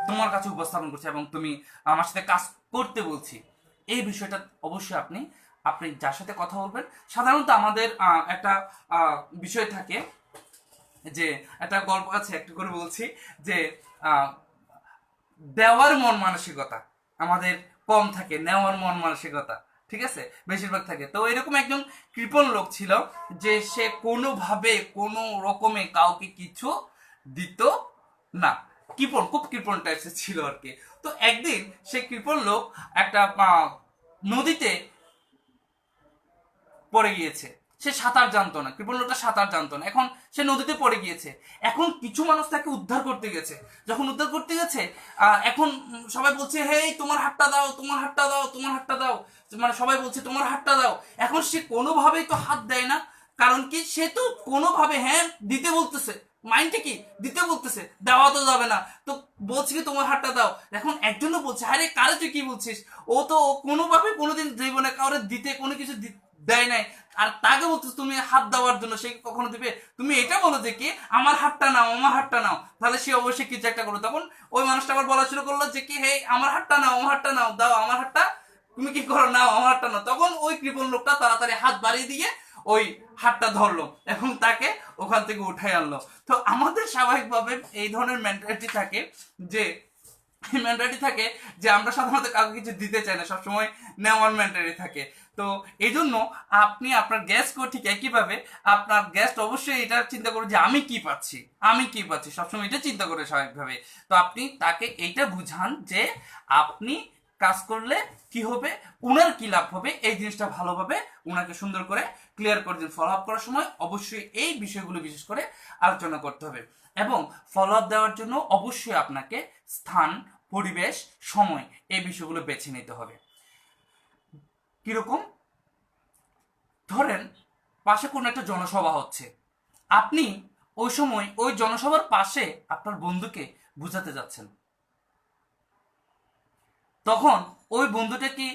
তোমার কাছে উপস্থাপন করছি, এবং তুমি আমার সাথে কাজ করতে বলছি। এই বিষয়টা অবশ্যই আপনি আপনি যার সাথে কথা বলবেন, সাধারণত আমাদের একটা বিষয় থাকে, যে একটা গল্প আছে, একটু করে বলছি, যে দেওয়ার মন মানসিকতা আমাদের কম থাকে, নেওয়ার মন মানসিকতা ঠিক আছে বেশিরভাগ থাকে। তো এরকম একজন কৃপণ লোক ছিল, যে সে কোনোভাবে কোনো রকমে কাউকে কিছু দিত না, কৃপণ, খুব কৃপণ টাইপসের ছিল আর কি। তো একদিন সে কৃপণ লোক একটা নদীতে পড়ে গিয়েছে। সে সাঁতার জানতো না, কৃপণ লোকটা সাঁতার জানতো না, এখন সে নদীতে পড়ে গিয়েছে। এখন কিছু মানুষ তাকে উদ্ধার করতে গেছে, যখন উদ্ধার করতে গেছে এখন সবাই বলছে হেই তোমার হাতটা দাও, তোমার হাতটা দাও, তোমার হাতটা দাও, মানে সবাই বলছে তোমার হাতটা দাও। এখন সে কোনোভাবেই তো হাত দেয় না, কারণ কি সে তো কোনোভাবে, হ্যাঁ দিতে বলতেছে, মাইন্ডে কি দিতে বলতেছে, দেওয়া তো যাবে না, তো বলছি কি তোমার হাতটা দাও। এখন একজনও বলছে আরে কারে তুই কি বলছিস, ও তো কোনোভাবে কোনোদিন জীবনে কাউরে দিতে কোনো কিছু দেয় নাই, আর তাকে বলতেছ তুমি হাত দেওয়ার জন্য, সে কখনো দিবে? তুমি এটা বলো যে কি আমার হাতটা নাও, আমার হাতটা নাও, তাহলে সে অবশ্যই কিছু একটা করলো। তখন ওই মানুষটা আবার বলা শুরু করলো যে কি হে আমার হাতটা নাও, আমার হাতটা নাও, দাও আমার হাতটা, তুমি কি করো নাও আমার হাতটা নাও। তখন ওই কৃপণ লোকটা তাড়াতাড়ি হাত বাড়িয়ে দিয়ে ওই হাতটা ধরলো এবং তাকে ওখান থেকে উঠাই আনলো। তো আমাদের স্বাভাবিকভাবে এই ধরনের মেন্টালিটি থাকে, যে মেন্টালিটি থাকে যে আমরা সাধারণত কাউকে কিছু দিতে চাই না, সবসময় নেওয়ার মেন্টালিটি থাকে। তো এই জন্য আপনি আপনার গ্যাসকেও ঠিক একইভাবে আপনার গ্যাস অবশ্যই এটা চিন্তা করুন যে আমি কি পাচ্ছি, আমি কি পাচ্ছি, সবসময় এটা চিন্তা করে স্বাভাবিকভাবে। তো আপনি তাকে এইটা বুঝান যে আপনি কাজ করলে কি হবে, উনার কি লাভ হবে, এই জিনিসটা ভালোভাবে উনাকে সুন্দর করে ক্লিয়ার করে দিন। ফলো আপ করার সময় অবশ্যই এই বিষয়গুলো বিশেষ করে আলোচনা করতে হবে। এবং ফলো আপ দেওয়ার জন্য অবশ্যই আপনাকে স্থান, পরিবেশ, সময় এই বিষয়গুলো বেছে নিতে হবে। কিরকম? ধরেন পাশে কোনো একটা জনসভা হচ্ছে, আপনি ওই সময় ওই জনসভার পাশে আপনার বন্ধুকে বুঝাতে যাচ্ছেন, তখন ওই বন্ধুটা কি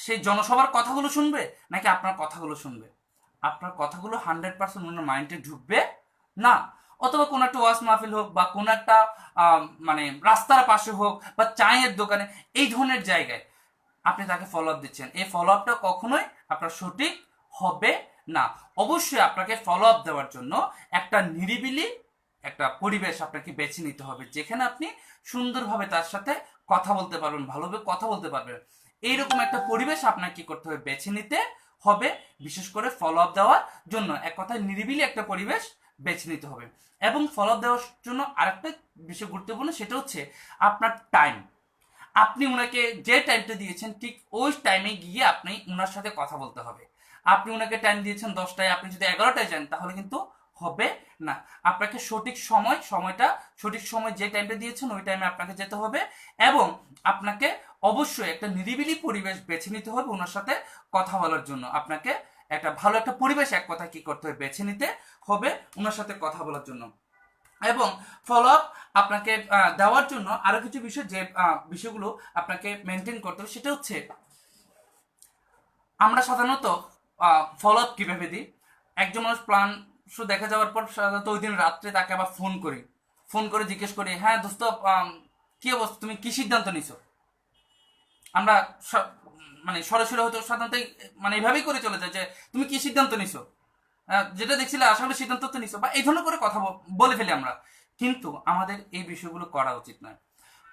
সেই জনসভার কথাগুলো শুনবে নাকি আপনার কথাগুলো শুনবে? আপনার কথাগুলো 100% ওনার মাইন্ডে ঢুকবে না। অথবা কোনো একটা ওয়াজ মাহফিল হোক বা কোনো একটা মানে রাস্তার পাশে হোক বা চায়ের দোকানে, এই ধরনের জায়গায় আপনি তাকে ফলো আপ দিচ্ছেন, এই ফলো আপটা কখনোই আপনার সঠিক হবে না। অবশ্যই আপনাকে ফলো আপ দেওয়ার জন্য একটা নিরিবিলি একটা পরিবেশ আপনাকে বেছে নিতে হবে, যেখানে আপনি সুন্দরভাবে তার সাথে কথা বলতে পারবেন, ভালোভাবে কথা বলতে পারবেন। এইরকম একটা পরিবেশ আপনাকে কি করতে হবে, বেছে নিতে হবে। বিশেষ করে ফলো আপ দেওয়ার জন্য এক কথায় নিরিবিলি একটা পরিবেশ বেছে নিতে হবে। এবং ফলো আপ দেওয়ার জন্য আরেকটা বিষয় গুরুত্বপূর্ণ, সেটা হচ্ছে আপনার টাইম। আপনি ওনাকে যে টাইমটা দিয়েছেন ঠিক ওই টাইমে গিয়ে আপনি ওনার সাথে কথা বলতে হবে। আপনি ওনাকে টাইম দিয়েছেন 10টায়, আপনি যদি 11টায় যান তাহলে কিন্তু হবে না। আপনাকে সময়টা সঠিক সময় যে টাইমটা দিয়েছেন ওই টাইমে আপনাকে যেতে হবে। এবং আপনাকে অবশ্যই একটা নিরিবিলি পরিবেশ বেছে নিতে হবে ওনার সাথে কথা বলার জন্য। আপনাকে একটা ভালো একটা পরিবেশ এক কথা কি করতে হবে, বেছে নিতে হবে ওনার সাথে কথা বলার জন্য। এবং ফলো আপ আপনাকে দেওয়ার জন্য আরো কিছু বিষয়, যে বিষয়গুলো আপনাকে মেনটেন করতে হবে, সেটা হচ্ছে আমরা সাধারণত ফলো আপ কিভাবে দিই। একজন মানুষ প্ল্যান দেখা যাওয়ার পর সাধারণত ওই দিন রাত্রে তাকে আবার ফোন করে জিজ্ঞেস করি, হ্যাঁ দোস্ত কি অবস্থা, তুমি কি সিদ্ধান্ত নিছো? আমরা মানে সরাসরি হয়তো সাধারণত মানে এইভাবেই করে চলে যায় যে তুমি কি সিদ্ধান্ত নিছো, যেটা দেখছিলে আশা করি সিদ্ধান্ত তো নিছো, বা এই ধরনের করে কথা বলে ফেলি আমরা। কিন্তু আমাদের এই বিষয়গুলো করা উচিত নয়।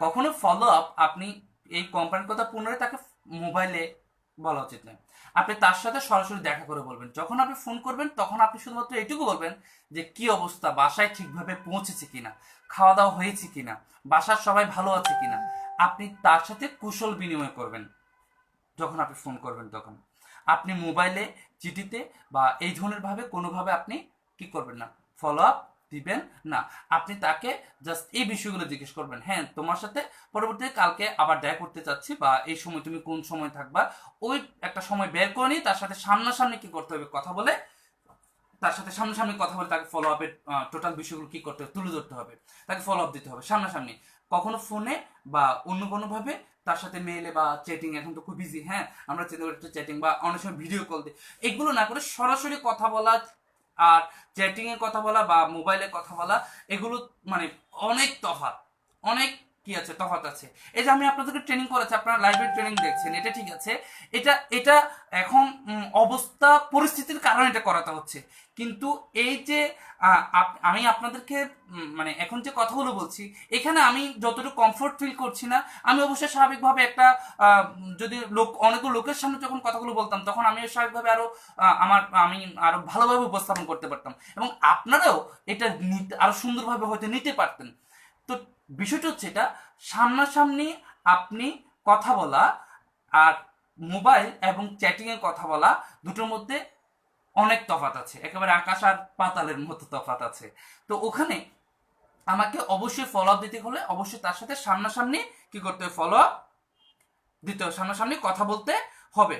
কখনো ফলো আপ আপনি এই কোম্পানির কথা পুনরায় তাকে মোবাইলে বলা উচিত নয়। আপনি তার সাথে সরাসরি দেখা করে বলবেন। যখন আপনি ফোন করবেন তখন আপনি শুধুমাত্র এইটুকু বলবেন যে কি অবস্থা, বাসায় ঠিকভাবে পৌঁছেছে কিনা, খাওয়া দাওয়া হয়েছে কিনা, বাসার সবাই ভালো আছে কিনা। আপনি তার সাথে কুশল বিনিময় করবেন। যখন আপনি ফোন করবেন তখন আপনি মোবাইলে, চিঠিতে বা এই ধরনের ভাবে কোনোভাবে আপনি কি করবেন না, ফলো আপ দিবেন না। আপনি তাকে জাস্ট এই বিষয়গুলো জিজ্ঞেস করবেন, হ্যাঁ তোমার সাথে পরবর্তীতে কালকে আবার দেখা করতে চাচ্ছি, বা এই সময় তুমি কোন সময় থাকবা, ওই একটা সময় বের করে নিয়ে তার সাথে সামনাসামনি কি করতে হবে, কথা বলে তার সাথে সামনাসামনি কথা বলে তাকে ফলো আপের টোটাল বিষয়গুলো কি করতে হবে, তুলে ধরতে হবে। তাকে ফলো আপ দিতে হবে সামনাসামনি, কখনো ফোনে বা অন্য কোনোভাবে তার সাথে মেইলে বা চ্যাটিং, এখন তো খুব বিজি, হ্যাঁ আমরা চ্যাটিং বা অনেক সময় ভিডিও কল দিই, এগুলো না করে সরাসরি কথা বলা। আর চ্যাটিং এ কথা বলা বা মোবাইলে কথা বলা, এগুলো মানে অনেক তফাৎ, অনেক কি আছে, তফাৎ আছে। এই যে আমি আপনাদেরকে ট্রেনিং করেছি, আপনারা লাইভে ট্রেনিং দেখছেন, এটা ঠিক আছে, এটা এটা এখন অবস্থা পরিস্থিতির কারণে এটা করাতে হচ্ছে। কিন্তু এই যে আমি আপনাদেরকে মানে এখন যে কথাগুলো বলছি, এখানে আমি যতটুকু কমফোর্ট ফিল করছি না, আমি অবশ্যই স্বাভাবিকভাবে একটা যদি অনেকগুলো লোকের সামনে যখন কথাগুলো বলতাম তখন আমি স্বাভাবিকভাবে আরো আমি আরো ভালোভাবে উপস্থাপন করতে পারতাম, এবং আপনারাও এটা আরো সুন্দরভাবে হয়তো নিতে পারতেন। তো বিষয়টা হচ্ছে এটা, সামনাসামনি আপনি কথা বলা আর মোবাইল এবং চ্যাটিং এ কথা বলা, দুটোর মধ্যে অনেক তফাৎ আছে, একেবারে আকাশ আর পাতালের মতো তফাৎ আছে। তো ওখানে আমাকে অবশ্যই ফলো আপ দিতে হলে অবশ্যই তার সাথে সামনাসামনি কি করতে হবে, ফলো আপ দিতে হবে, সামনাসামনি কথা বলতে হবে।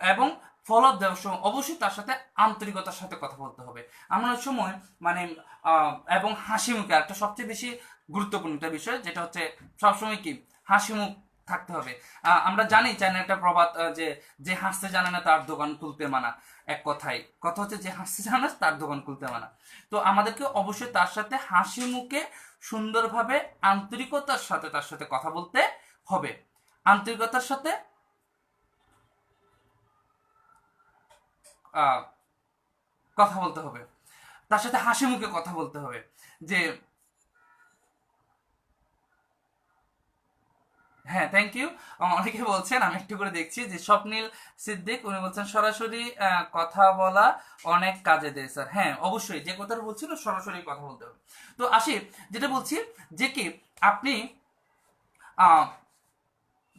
এবং ফলো আপ দেওয়ার সময় অবশ্যই তার সাথে আন্তরিকতার সাথে কথা বলতে হবে। এমন সময় মানে এবং হাসি মুখে, একটা সবচেয়ে বেশি গুরুত্বপূর্ণ একটা বিষয়, যেটা হচ্ছে সবসময় কি হাসি মুখ থাকতে হবে। আমরা জানি চাইনা একটা প্রবাদ, যে যে হাসতে জানে না তার দোকান খুলতে মানা। এক কথায় কথা হচ্ছে যে হাসতে জানে না তার দোকান খুলতে মানা। তো আমাদেরকে অবশ্যই তার সাথে হাসি মুখে সুন্দরভাবে আন্তরিকতার সাথে তার সাথে কথা বলতে হবে। আন্তরিকতার সাথে আহ, কথা বলতে হবে, তার সাথে হাসি মুখে কথা বলতে হবে। যে হ্যাঁ, থ্যাংক ইউ। অনেকে বলছেন, আমি একটু করে দেখছি যে স্বপ্নীল সিদ্দিক উনি বলছেন সরাসরি কথা বলা অনেক কাজে দেয় স্যার। হ্যাঁ, অবশ্যই যে কথাটা বলছিল সরাসরি কথা বলতে হবে। তো আসি, যেটা বলছি যে কি আপনি আহ,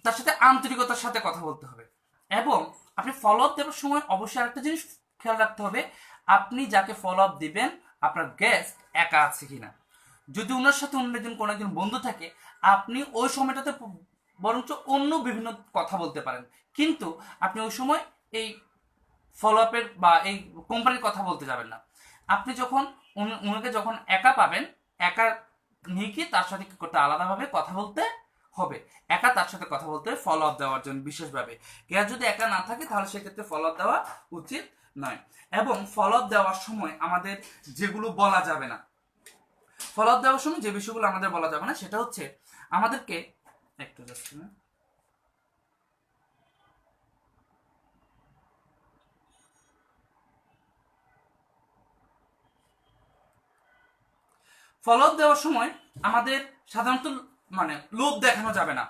তার সাথে আন্তরিকতার সাথে কথা বলতে হবে, এবং আপনি ফলো আপ দেওয়ার সময় অবশ্যই আরেকটা জিনিস খেয়াল রাখতে হবে, আপনি যাকে ফলো আপ দিবেন আপনার গেস্ট একা আছে কিনা। যদি ওনার সাথে অন্য একজন কোনো একজন বন্ধু থাকে, আপনি ওই সময়টাতে বরঞ্চ অন্য বিভিন্ন কথা বলতে পারেন, কিন্তু আপনি ওই সময় এই ফলো আপের বা এই কোম্পানির কথা বলতে যাবেন না। আপনি যখন ওনাকে যখন একা পাবেন, একা নিয়ে কি তার সাথে কি করতে আলাদাভাবে কথা বলতে হবে, একা তার সাথে কথা বলতে হবে ফলো আপ দেওয়ার জন্য বিশেষভাবে। কেউ যদি একা না থাকে তাহলে সেক্ষেত্রে ফলো আপ দেওয়া উচিত নয়। এবং ফলো আপ দেওয়ার সময় আমাদের যেগুলো বলা যাবে না, ফলো আপ দেওয়ার সময় যে বিষয়গুলো আমাদের বলা যাবে না সেটা হচ্ছে আমাদেরকে একটু জাস্ট ফলো আপ দেওয়ার সময় আমাদের সাধারণত মানে লোভ দেখানো যাবে না।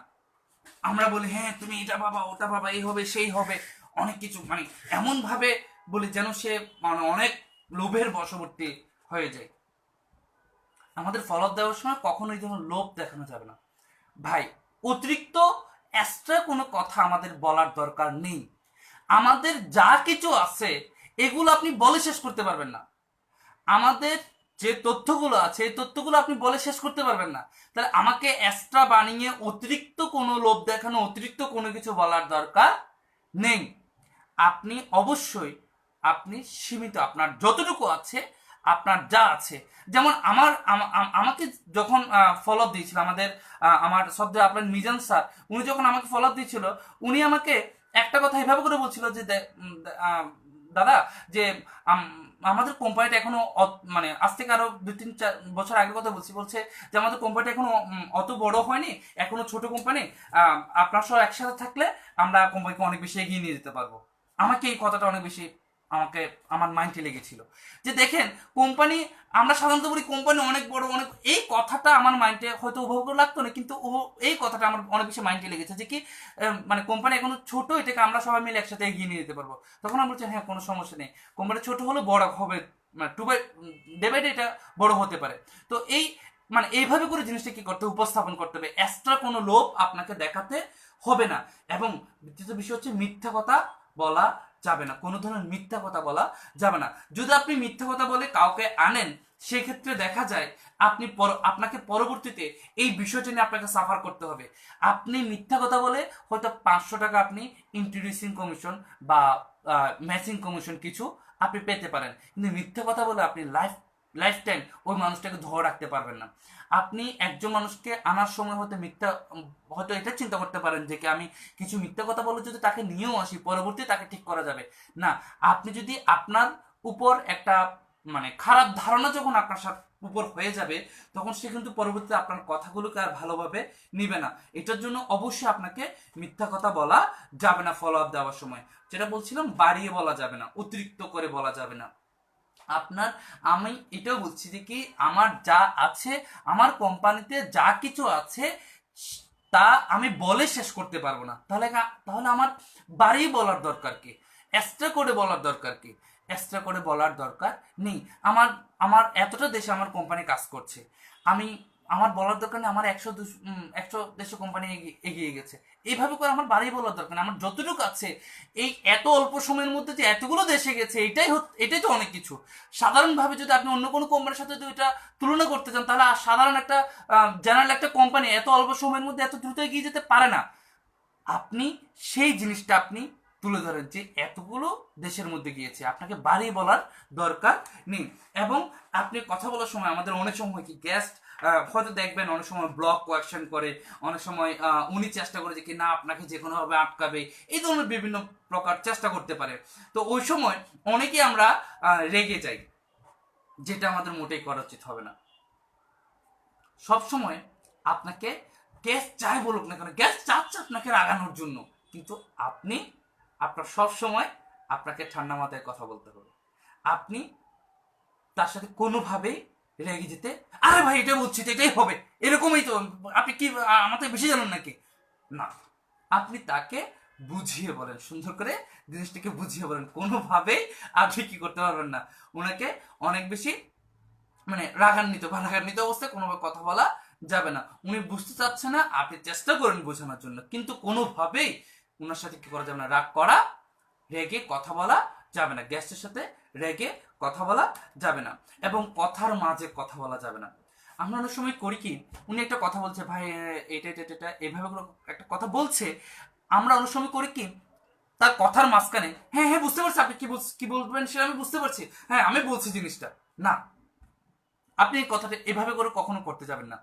আমরা বলি হ্যাঁ তুমি এটা পাবা ওটা পাবা, এই হবে সেই হবে, অনেক কিছু মানে এমন ভাবে বলি যেন সে মানে অনেক লোভের বশবর্তী হয়ে যায়। আমাদের ফলো আপ দেওয়ার সময় কখনোই যেন লোভ দেখানো যাবে না ভাই। অতিরিক্ত এক্সট্রা কোনো কথা আমাদের বলার দরকার নেই। আমাদের যা কিছু আছে এগুলো আপনি বলে শেষ করতে পারবেন না। আমাদের যে তথ্যগুলো আছে এই তথ্যগুলো আপনি বলে শেষ করতে পারবেন না। তাহলে আমাকে এক্সট্রা বানিয়ে অতিরিক্ত কোনো লোভ দেখানো, অতিরিক্ত কোনো কিছু বলার দরকার নেই। আপনি অবশ্যই আপনি সীমিত, আপনার যতটুকু আছে, আপনার যা আছে, যেমন আমাকে যখন ফলো আপ দিয়েছিল আমাদের আমার শ্রদ্ধা আপনার মিজান স্যার, উনি যখন আমাকে ফলো আপ দিয়েছিল, উনি আমাকে একটা কথা এভাবে করে বলছিল যে দাদা যে আমাদের কোম্পানিটা এখনো মানে আজ থেকে আরো 2-3-4 বছর আগের কথা বলছে যে আমাদের কোম্পানিটা এখনো অত বড় হয়নি, এখনো ছোট কোম্পানি, আপনার সব একসাথে থাকলে আমরা কোম্পানিকে অনেক বেশি এগিয়ে নিয়ে যেতে পারবো। আমাকে এই কথাটা অনেক বেশি আমাকে আমার মাইন্ডে লেগেছিল যে দেখেন কোম্পানি, আমরা সাধারণত বলি কোম্পানি অনেক বড় অনেক, এই কথাটা আমার মাইন্ডে হয়তো ওভাবে লাগতো না, কিন্তু ও এই কথাটা আমার অনেক বেশি মাইন্ডে লেগেছে যে কি মানে কোম্পানি এখনো ছোট, এটাকে আমরা সবাই মিলে একসাথে এগিয়ে নিয়ে যেতে পারবো। তখন আমি বলছি হ্যাঁ কোনো সমস্যা নেই, কোম্পানি ছোট হলে বড় হবে, মানে ডে বাই ডে এটা বড় হতে পারে। তো এই মানে এইভাবে করে জিনিসটা কি করতে উপস্থাপন করতে হবে, এক্সট্রা কোনো লোভ আপনাকে দেখাতে হবে না। এবং দ্বিতীয় বিষয় হচ্ছে মিথ্যা কথা বলা যাবে না, কোনো ধরনের মিথ্যা কথা বলা যাবে না। যদি আপনি মিথ্যা কথা বলে কাউকে আনেন, সেক্ষেত্রে দেখা যায় আপনাকে পরবর্তীতে এই বিষয়টা নিয়ে আপনাকে সাফার করতে হবে। আপনি মিথ্যা কথা বলে হয়তো 500 টাকা আপনি ইন্ট্রোডিউসিং কমিশন বা ম্যাচিং কমিশন কিছু আপনি পেতে পারেন, কিন্তু মিথ্যা কথা বলে আপনি লাইফ টাইম ওই মানুষটাকে ধরে রাখতে পারবেন না। আপনি একজন মানুষকে আনার সময় হয়তো হয়তো এটা চিন্তা করতে পারেন যে কি আমি কিছু মিথ্যা কথা বলে যদি তাকে নিয়েও আসি পরবর্তী তাকে ঠিক করা যাবে না। আপনি যদি আপনার উপর একটা মানে খারাপ ধারণা যখন আপনার উপর হয়ে যাবে, তখন সে কিন্তু পরবর্তীতে আপনার কথাগুলোকে আর ভালোভাবে নিবে না। এটার জন্য অবশ্যই আপনাকে মিথ্যা কথা বলা যাবে না ফলো আপ দেওয়ার সময়। যেটা বলছিলাম, বাড়িয়ে বলা যাবে না, অতিরিক্ত করে বলা যাবে না। আপনার আমি এটাও বলছি যে কি আমার যা আছে, আমার কোম্পানিতে যা কিছু আছে তা আমি বলে শেষ করতে পারবো না। তাহলে আমার বাড়িয়ে বলার দরকার কি, এক্সট্রা করে বলার দরকার কি? এক্সট্রা করে বলার দরকার নেই। আমার আমার এতটা দেশে আমার কোম্পানি কাজ করছে, আমি আমার বলার দরকার নেই আমার 100 দেশে কোম্পানি এগিয়ে গেছে, এইভাবে করে আমার বাড়িয়ে বলার দরকার নেই। আমার যতটুকু আছে, এই এত অল্প সময়ের মধ্যে যে এতগুলো দেশে গেছে, এটাই তো অনেক কিছু। সাধারণভাবে যদি আপনি অন্য কোনো কোম্পানির সাথে যদি এটা তুলনা করতে চান, তাহলে সাধারণ একটা জেনারেল একটা কোম্পানি এত অল্প সময়ের মধ্যে এত দ্রুত এগিয়ে যেতে পারে না। আপনি সেই জিনিসটা আপনি তুলে ধরেন যে এতগুলো দেশের মধ্যে গিয়েছে, আপনাকে বাড়িয়ে বলার দরকার নেই। এবং আপনি কথা বলার সময় আমাদের অনেক সময় কি গেস্ট হয়তো দেখবেন অনেক সময় ব্লক কোয়েকশন করে, অনেক সময় উনি চেষ্টা করে যে কি না আপনাকে যে কোনোভাবে আটকাবে, এই ধরনের বিভিন্ন প্রকার চেষ্টা করতে পারে। তো ওই সময় অনেকেই আমরা রেগে যাই, যেটা আমাদের মোটেই করা উচিত হবে না। সব সময় আপনাকে গ্যাস যাই বলুক না কেন, গ্যাস চাচ্ছে আপনাকে রাগানোর জন্য, কিন্তু আপনি আপনার সব সময় আপনাকে ঠান্ডা মাথায় কথা বলতে হবে। আপনি তার সাথে কোনোভাবেই রেগে যেতে, আরে ভাই এটা বলছি তো এটাই হবে, এরকমই তো, আপনি কি আমার থেকে বেশি জানেন নাকি, না, আপনি তাকে বুঝিয়ে বলেন, সুন্দর করে জিনিসটাকে বুঝিয়ে বলেন। কোনোভাবেই আপনি কি করতে পারবেন না, ওনাকে অনেক বেশি মানে রাগান্বিত বা রাগান্বিত অবস্থায় কোনোভাবে কথা বলা যাবে না। উনি বুঝতে চাচ্ছে না, আপনি চেষ্টা করেন বোঝানোর জন্য, কিন্তু কোনোভাবেই ওনার সাথে কি করা যাবে না, রাগ করা, রেগে কথা বলা যাবে না, গেস্টের সাথে রেগে কথা বলা যাবে না, এবং কথার মাঝে কথা বলা যাবে না। আমরা অনেক সময় করি কি, উনি একটা কথা বলছে, ভাই এটা এটা এটা এভাবে করে একটা কথা বলছে, আমরা অনেক সময় করি কি, তার কথার মাঝখানে হ্যাঁ হ্যাঁ বুঝতে পারছি, আপনি কি বলবেন সেটা আমি বুঝতে পারছি, হ্যাঁ আমি বলছি জিনিসটা, না, আপনি এই কথাটা এভাবে করে কখনো করতে যাবেন না।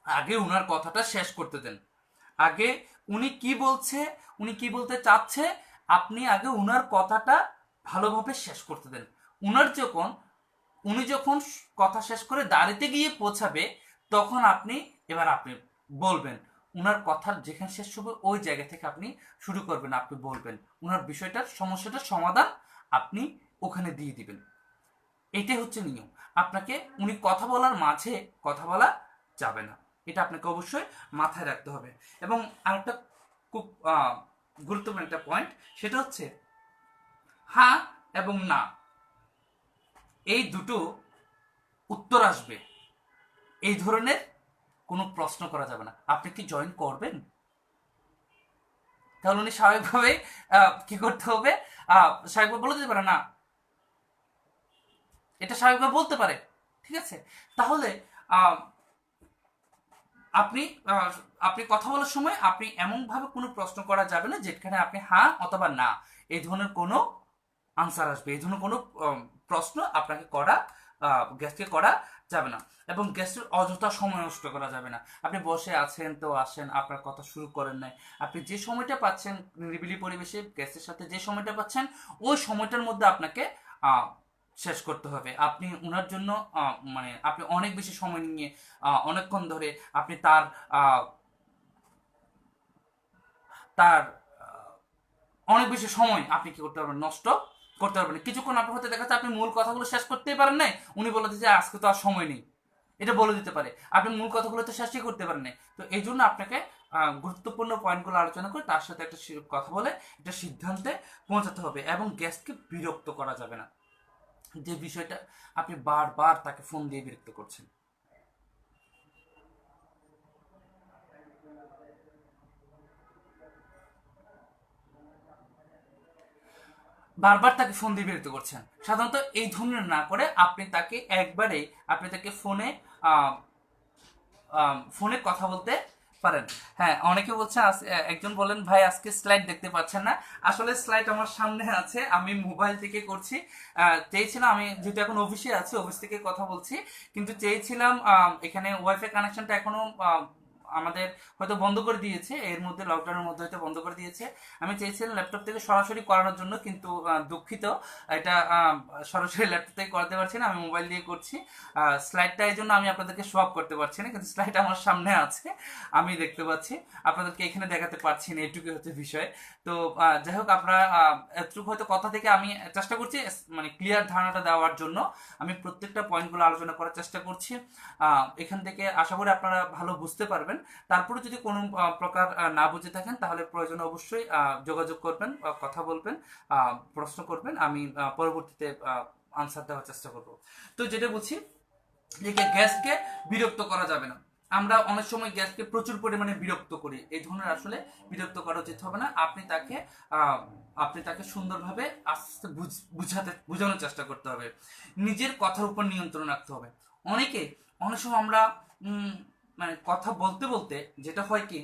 আগে উনার কথাটা শেষ করতে দেন। আগে উনি কি বলছে, উনি কি বলতে চাচ্ছে, আপনি আগে উনার কথাটা ভালোভাবে শেষ করতে দেন। উনার যখন উনি যখন কথা শেষ করে দাঁড়িতে গিয়ে পৌঁছাবে, তখন আপনি বলবেন। উনার কথার যেখানে শেষ হবে ওই জায়গা থেকে আপনি শুরু করবেন, আপনি বলবেন উনার বিষয়টার সমস্যাটার সমাধান আপনি ওখানে দিয়ে দিবেন। এটাই হচ্ছে নিয়ম। আপনাকে উনি কথা বলার মাঝে কথা বলা যাবে না, এটা আপনাকে অবশ্যই মাথায় রাখতে হবে। এবং আরেকটা খুব গুরুত্বপূর্ণ একটা পয়েন্ট, সেটা হচ্ছে হ্যাঁ এবং না, এই দুটো উত্তর আসবে, এই ধরনের কোনো প্রশ্ন করা যাবে না। আপনি কি জয়েন করবেন? তাহলে উনি স্বাভাবিকভাবে কি করতে হবে, স্বাভাবিকভাবে বলে দিতে পারে না, এটা স্বাভাবিকভাবে বলতে পারে, ঠিক আছে। তাহলে আহ, আপনি আহ, আপনি কথা বলার সময় আপনি এমনভাবে কোনো প্রশ্ন করা যাবে না যেখানে আপনি হ্যাঁ অথবা না এই ধরনের কোনো আনসার আসবে, এই ধরনের কোনো প্রশ্ন আপনাকে করা, গেস্টকে করা যাবে না। এবং গেস্টের অযথা সময় নষ্ট করা যাবে না। আপনি বসে আছেন তো আসেন, আপনার কথা শুরু করেন নাই, আপনি যে সময়টা পাচ্ছেন নিরিবিলি পরিবেশে গেস্টের সাথে যে সময়টা পাচ্ছেন, ওই সময়টার মধ্যে আপনাকে শেষ করতে হবে। আপনি ওনার জন্য মানে আপনি অনেক বেশি সময় নিয়ে অনেকক্ষণ ধরে আপনি তার আহ, তার অনেক বেশি সময় আপনি কি করতে পারবেন, নষ্ট করতে পারবেন। কিছুক্ষণ আপনার হতে দেখা যাচ্ছে আপনি মূল কথাগুলো শেষ করতেই পারেন নাই, উনি বলে দিচ্ছে আজকে তো আর সময় নেই, এটা বলে দিতে পারে, আপনি মূল কথাগুলো তো শেষই করতে পারেন নাই। তো এই জন্য আপনাকে গুরুত্বপূর্ণ পয়েন্টগুলো আলোচনা করে তার সাথে একটা কথা বলে একটা সিদ্ধান্তে পৌঁছাতে হবে। এবং গেস্টকে বিরক্ত করা যাবে না, যে বিষয়টা আপনি বারবার তাকে ফোন দিয়ে বিরক্ত করছেন, বারবার তাকে ফোন দিয়ে বিরক্ত করছেন, সাধারণত এই ধরনের না করে আপনি তাকে একবারে আপনি তাকে ফোনে কথা বলতে পারেন। হ্যাঁ, অনেকে বলছে একজন বলেন ভাই আজকে স্লাইড দেখতে পাচ্ছেন না, আসলে স্লাইড আমার সামনে আছে, আমি মোবাইল থেকে করছি। চেয়েছিলাম, আমি যেহেতু এখন অফিসে আছি, অফিস থেকে কথা বলছি, কিন্তু চেয়েছিলাম এখানে ওয়াইফাই কানেকশনটা এখনো আমাদের হয়তো বন্ধ করে দিয়েছে, এর মধ্যে লকডাউনের মধ্যে হয়তো বন্ধ করে দিয়েছে। আমি চেয়েছিলাম ল্যাপটপ থেকে সরাসরি করানোর জন্য, কিন্তু দুঃখিত, এটা সরাসরি ল্যাপটপ থেকে করাতে পারছি না, আমি মোবাইল দিয়ে করছি। স্লাইডটা এই জন্য আমি আপনাদেরকে শো আপ করতে পারছি না, কিন্তু স্লাইড আমার সামনে আছে, আমি দেখতে পাচ্ছি, আপনাদেরকে এখানে দেখাতে পারছি না, এটুকু হচ্ছে বিষয়। তো যাই হোক, আপনারা এতটুকু হয়তো কথা থেকে আমি চেষ্টা করছি মানে ক্লিয়ার ধারণাটা দেওয়ার জন্য, আমি প্রত্যেকটা পয়েন্টগুলো আলোচনা করার চেষ্টা করছি। এখান থেকে আশা করি আপনারা ভালো বুঝতে পারবেন। তারপরে যদি কোনো প্রকার না বুঝে থাকেন, তাহলে প্রয়োজনে অবশ্যই যোগাযোগ করবেন, কথা বলবেন, প্রশ্ন করবেন, আমি পরবর্তীতে আনসার দেওয়ার চেষ্টা করব। তো যেটা বলছি, যে গ্যাসকে বিরক্ত করা যাবে না। আমরা অনেক সময় গ্যাসকে প্রচুর পরিমাণে বিরক্ত করি, এই ধরনের আসলে বিরক্ত করা উচিত হবে না। আপনি তাকে সুন্দরভাবে আস্তে বোঝানোর চেষ্টা করতে হবে, নিজের কথার উপর নিয়ন্ত্রণ রাখতে হবে। অনেকে অনেক সময় আমরা মানে কথা বলতে বলতে যেটা হয় কি,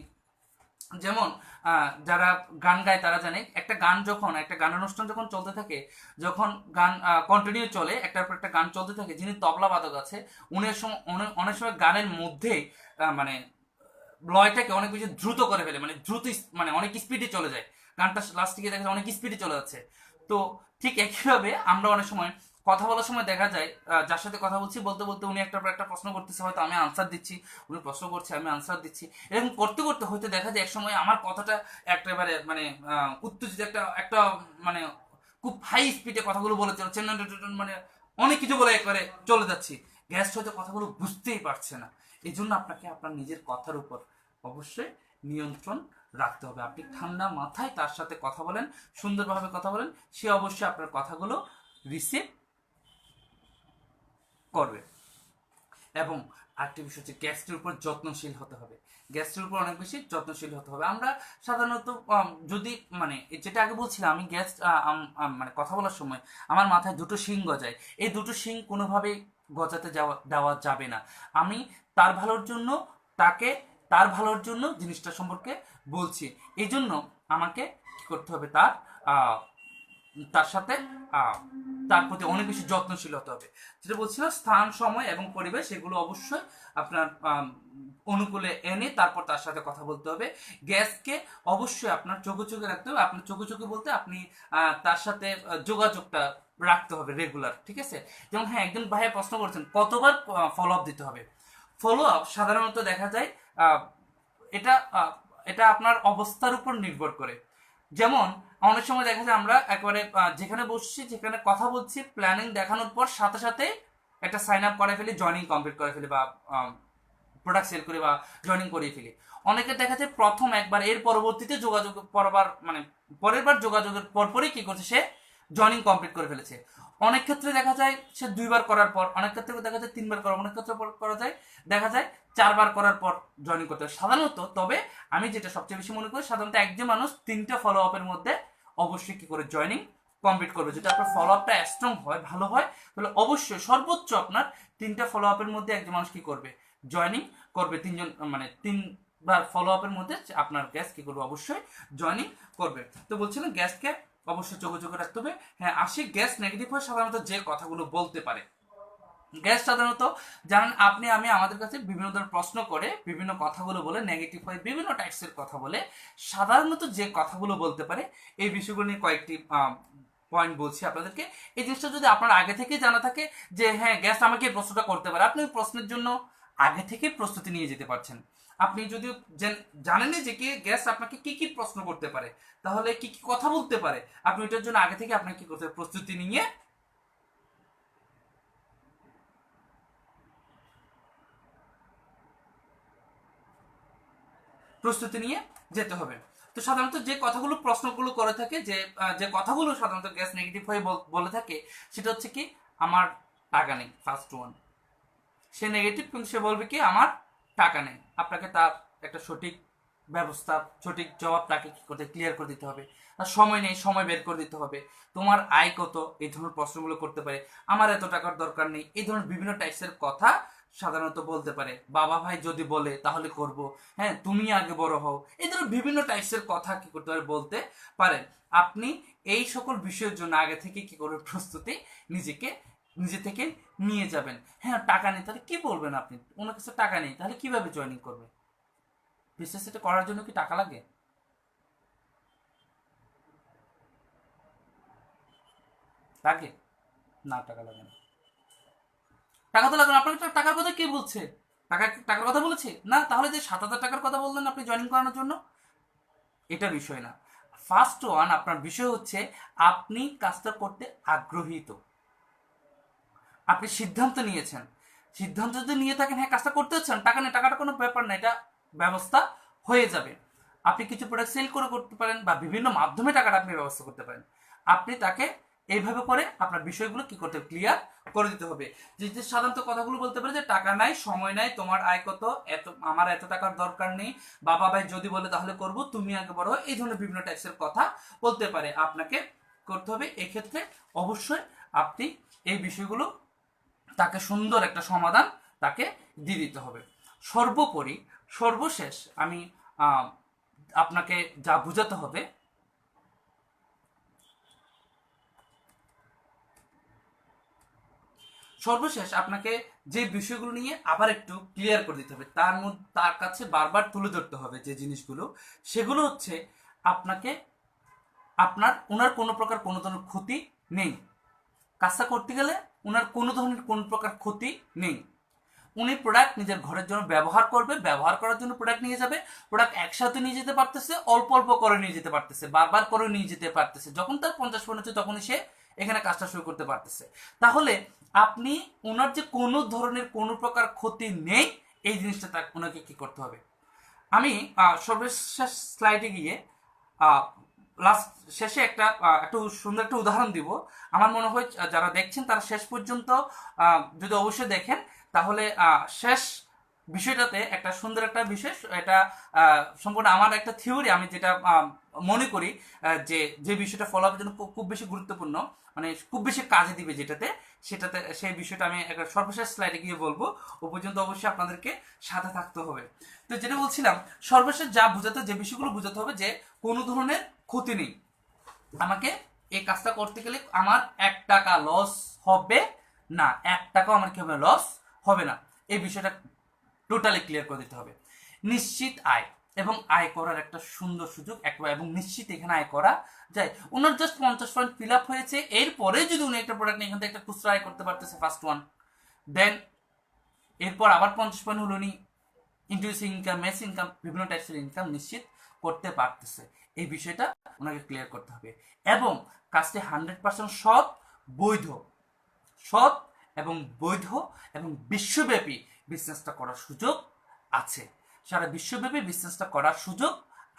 যেমন যারা গান গায় তারা জানে, একটা গান অনুষ্ঠান যখন চলতে থাকে, যখন গান কন্টিনিউ চলে, একটার পর একটা গান চলতে থাকে, যিনি তবলা বাদক আছে, অনেক সময় গানের মধ্যে মানে লয়টাকে অনেক বেশি দ্রুত করে ফেলে, মানে মানে অনেক স্পিডে চলে যায়, গানটা লাস্ট দিকে দেখা যায় অনেক স্পিডে চলে যাচ্ছে। তো ঠিক একইভাবে আমরা অনেক সময় কথা বলার সময় দেখা যায়, যার সাথে কথা বলছি বলতে বলতে উনি একটার পর একটা প্রশ্ন করতেছে, হয়তো আমি আনসার দিচ্ছি, উনি প্রশ্ন করছে আমি আনসার দিচ্ছি, এরকম করতে করতে হয়তো দেখা যায় একসময় আমার কথাটা একেবারে মানে উত্তেজিত একটা একটা মানে খুব হাই স্পিডে কথাগুলো বলে চলছে, মানে অনেক কিছু বলে একবারে চলে যাচ্ছি, গ্যাস হয়তো কথাগুলো বুঝতেই পারছে না। এই জন্য আপনাকে আপনার নিজের কথার উপর অবশ্যই নিয়ন্ত্রণ রাখতে হবে। আপনি ঠান্ডা মাথায় তার সাথে কথা বলেন, সুন্দরভাবে কথা বলেন, সে অবশ্যই আপনার কথাগুলো রিসিভ করবে। এবং আরেকটি বিষয় হচ্ছে গ্যাসটির উপর যত্নশীল হতে হবে। গ্যাসটির উপর অনেক বেশি যত্নশীল হতে হবে। আমরা সাধারণত যদি মানে যেটা আগে বলছিলাম, আমি গ্যাস মানে কথা বলার সময় আমার মাথায় দুটো শিং গজায়, এই দুটো শিং কোনোভাবেই গজাতে দেওয়া যাবে না। আমি তার ভালোর জন্য, তাকে তার ভালোর জন্য জিনিসটা সম্পর্কে বলছি। এই জন্য আমাকে কি করতে হবে, তার সাথে তার প্রতি অনেক বেশি যত্নশীল হতে হবে। যেটা বলছিলাম, স্থান, সময় এবং পরিবেশ এগুলো অবশ্যই আপনার অনুকূলে এনে তারপর তার সাথে কথা বলতে হবে। গ্যাসকে অবশ্যই আপনার চোখে চোখে রাখতে হবে। আপনার চোখে চোখে বলতে আপনি তার সাথে যোগাযোগটা রাখতে হবে রেগুলার, ঠিক আছে? যেমন হ্যাঁ, একজন ভাইয়া প্রশ্ন করছেন কতবার ফলো আপ দিতে হবে। ফলো আপ সাধারণত দেখা যায় এটা এটা আপনার অবস্থার উপর নির্ভর করে। যেমন অনেক সময় দেখা যায় আমরা একবারে যেখানে বসছি, যেখানে কথা বলছি, প্ল্যানিং দেখানোর পর সাথে সাথে একটা সাইন আপ করে ফেলি, জয়নিং কমপ্লিট করে ফেলি, বা প্রোডাক্ট সেল করি বা জয়নিং করিয়ে ফেলি। অনেকে দেখা যায় প্রথম একবার, এর পরবর্তীতে যোগাযোগ পরের বার যোগাযোগের পরপরই কি করছে, সে জয়নিং কমপ্লিট করে ফেলেছে। অনেক ক্ষেত্রে দেখা যায় সে 2বার করার পর, অনেক ক্ষেত্রে দেখা যায় 3বার করা, অনেক ক্ষেত্রে দেখা যায় 4বার করার পর জয়েনিং করতে হয় সাধারণত। তবে আমি যেটা সবচেয়ে বেশি মনে করি, সাধারণত একজন মানুষ 3টা ফলো আপের মধ্যে অবশ্যই কি করে জয়েনিং কমপ্লিট করবে। যদি আপনার ফলো আপটা স্ট্রং হয়, ভালো হয়, তাহলে অবশ্যই সর্বোচ্চ আপনার 3টা ফলো আপের মধ্যে একজন মানুষ কি করবে, জয়েনিং করবে। 3বার ফলো আপের মধ্যে আপনার গ্যাস কি করবে, অবশ্যই জয়েনিং করবে। তো বলছিলাম গ্যাসকে অবশ্যই চোখে চোখে রাখতে হবে। হ্যাঁ, আসি গ্যাস নেগেটিভ হয় সাধারণত যে কথাগুলো বলতে পারে। গ্যাস সাধারণত জানেন আপনি, আমি, আমাদের কাছে বিভিন্ন ধরনের প্রশ্ন করে, বিভিন্ন কথাগুলো বলে, নেগেটিভ হয় বিভিন্ন টাইপসের কথা বলে। সাধারণত যে কথাগুলো বলতে পারে, এই বিষয়গুলো নিয়ে কয়েকটি পয়েন্ট বলছি আপনাদেরকে। এই জিনিসটা যদি আপনার আগে থেকে জানা থাকে যে হ্যাঁ, গ্যাস আমাকে এই প্রশ্নটা করতে পারে, আপনি ওই প্রশ্নের জন্য আগে থেকে প্রস্তুতি নিয়ে যেতে পারছেন। আপনি যদি জানেন যে কি গ্যাস আপনাকে কি কি প্রশ্ন করতে পারে, তাহলে কি কি কথা বলতে পারে, আপনি ওইটার জন্য আগে থেকে আপনাকে কি করতে হবে, প্রস্তুতি নিয়ে যেতে হবে। তো সাধারণত যে কথাগুলো প্রশ্নগুলো করে থাকে, যে কথাগুলো সাধারণত গ্যাস নেগেটিভ হয়ে বলে থাকে, সেটা হচ্ছে কি, আমার টাকা নেই। ফার্স্ট ওয়ান, সে নেগেটিভ, কিন্তু সে বলবে কি আমার টাকা নেই। আপনাকে তার একটা সঠিক ব্যবস্থা, সঠিক জবাব তাকে কি করতে, ক্লিয়ার করে দিতে হবে। আর সময় নেই, সময় বের করে দিতে হবে। তোমার আয় কত, এই ধরনের প্রশ্নগুলো করতে পারে। আমার এত টাকার দরকার নেই, এই ধরনের বিভিন্ন টাইপসের কথা সাধারণত বলতে পারে। বাবা ভাই যদি বলে তাহলে করব, হ্যাঁ তুমি আগে বড় হও, এই ধরনের বিভিন্ন টাইপসের কথা কি করতে পারে, বলতে পারেন। আপনি এই সকল বিষয়ের জন্য আগে থেকে কি করবেন, প্রস্তুতি নিজে থেকে নিয়ে যাবেন। হ্যাঁ, টাকা নেই, তাহলে কি বলবেন আপনি, ওনার কাছে টাকা নেই, তাহলে কিভাবে জয়েনিং করবে? বিজনেস এটা করার জন্য কি টাকা লাগে? লাগে না, টাকা লাগে না। টাকা তো লাগে না। আপনাকে টাকার কথা কে বলছে? টাকার কথা বলেছে না? তাহলে যে 7,000 টাকার কথা বললেন আপনি জয়েনিং করানোর জন্য, এটা বিষয় না। ফার্স্ট ওয়ান, আপনার বিষয় হচ্ছে আপনি কাজটা করতে আগ্রহী। তো আপনি সিদ্ধান্ত নিয়েছেন, সিদ্ধান্ত যদি নিয়ে থাকেন হ্যাঁ কাজটা করতে হচ্ছেন, টাকা নেই, টাকাটা কোনো ব্যাপার না, এটা ব্যবস্থা হয়ে যাবে। আপনি কিছু প্রোডাক্ট সেল করতে পারেন, বা বিভিন্ন মাধ্যমে টাকাটা আপনি ব্যবস্থা করতে পারেন। আপনি তাকে এইভাবে করে আপনার বিষয়গুলো কি করতে, ক্লিয়ার করে দিতে হবে। যে সাধারণত কথাগুলো বলতে পারে যে টাকা নাই, সময় নাই, তোমার আয় কত, আমার এত টাকার দরকার নেই, বাবা ভাই যদি বলে তাহলে করব, তুমি আগে বড় হয়, এই ধরনের বিভিন্ন টাইপসের কথা বলতে পারে। আপনাকে করতে হবে এক্ষেত্রে অবশ্যই আপনি এই বিষয়গুলো তাকে সুন্দর একটা সমাধান তাকে দিয়ে দিতে হবে। সর্বোপরি, সর্বশেষ আমি আপনাকে যা বুঝাতে হবে, সর্বশেষ আপনাকে যে বিষয়গুলো নিয়ে আবার একটু ক্লিয়ার করে দিতে হবে, তার কাছে বারবার তুলে ধরতে হবে যে জিনিসগুলো, সেগুলো হচ্ছে আপনাকে ওনার কোনো প্রকার কোনো ধরনের ক্ষতি নেই। কাজটা করতে গেলে ওনার কোনো ধরনের কোনো প্রকার ক্ষতি নেই। উনি প্রোডাক্ট নিজের ঘরের জন্য ব্যবহার করবে, ব্যবহার করার জন্য প্রোডাক্ট নিয়ে যাবে। প্রোডাক্ট একসাথে নিয়ে যেতে পারতেছে, অল্প অল্প করে নিয়ে যেতে পারতেছে, বারবার করে নিয়ে যেতে পারতেছে। যখন তার 50 মনে হচ্ছে তখনই সে এখানে কাজটা শুরু করতে পারতেছে। তাহলে আপনি ওনার যে কোনো ধরনের কোনো প্রকার ক্ষতি নেই, এই জিনিসটা ওনাকে কি করতে হবে, আমি সর্বশেষ স্লাইডে গিয়ে লাস্ট শেষে একটু সুন্দর একটা উদাহরণ দিব। আমার মনে হয় যারা দেখছেন তারা শেষ পর্যন্ত যদি অবশ্যই দেখেন, তাহলে শেষ বিষয়টাতে একটা সুন্দর একটা বিষয়, এটা সম্পূর্ণ আমার একটা থিওরি, আমি যেটা মনে করি যে যে বিষয়টা ফলো আপের জন্য খুব বেশি গুরুত্বপূর্ণ, মানে খুব বেশি কাজে দিবে সেটাতে সেই বিষয়টা আমি একটা সর্বশেষ স্লাইডে গিয়ে বলবো। ও পর্যন্ত অবশ্যই আপনাদেরকে সাথে থাকতে হবে। তো যেটা বলছিলাম, সর্বশেষ যে বিষয়গুলো বোঝাতে হবে যে কোনো ধরনের ক্ষতি নেই। আমাকে এই কাজটা করতে গেলে আমার 1 টাকা লস হবে না, 1 টাকাও আমার কি হবে, লস হবে না। এই বিষয়টা টোটালি ক্লিয়ার করে দিতে হবে। নিশ্চিত আয় এবং আয় করার একটা সুন্দর সুযোগ এবং নিশ্চিত এখানে আয় করা যায়। ওনার জাস্ট 50 পয়েন্ট ফিল আপ হয়েছে, এরপরে যদি উনি একটা প্রোডাক্ট নিয়ে এখান থেকে একটা খুচরা আয় করতে পারতেছে ফার্স্ট ওয়ান, দেন এরপর আবার 50 পয়েন্ট হলো উনি ইন্ডিউস ইনকাম, মেস ইনকাম, বিভিন্ন টাইপসের ইনকাম নিশ্চিত করতে পারতেছে। এই বিষয়টা ওনাকে ক্লিয়ার করতে হবে এবং কাজটি 100% সৎ, বৈধ, সৎ এবং বৈধ এবং বিশ্বব্যাপী বিজনেসটা করার সুযোগ আছে। সারা বিশ্বব্যাপী বিজনেসটা করার সুযোগ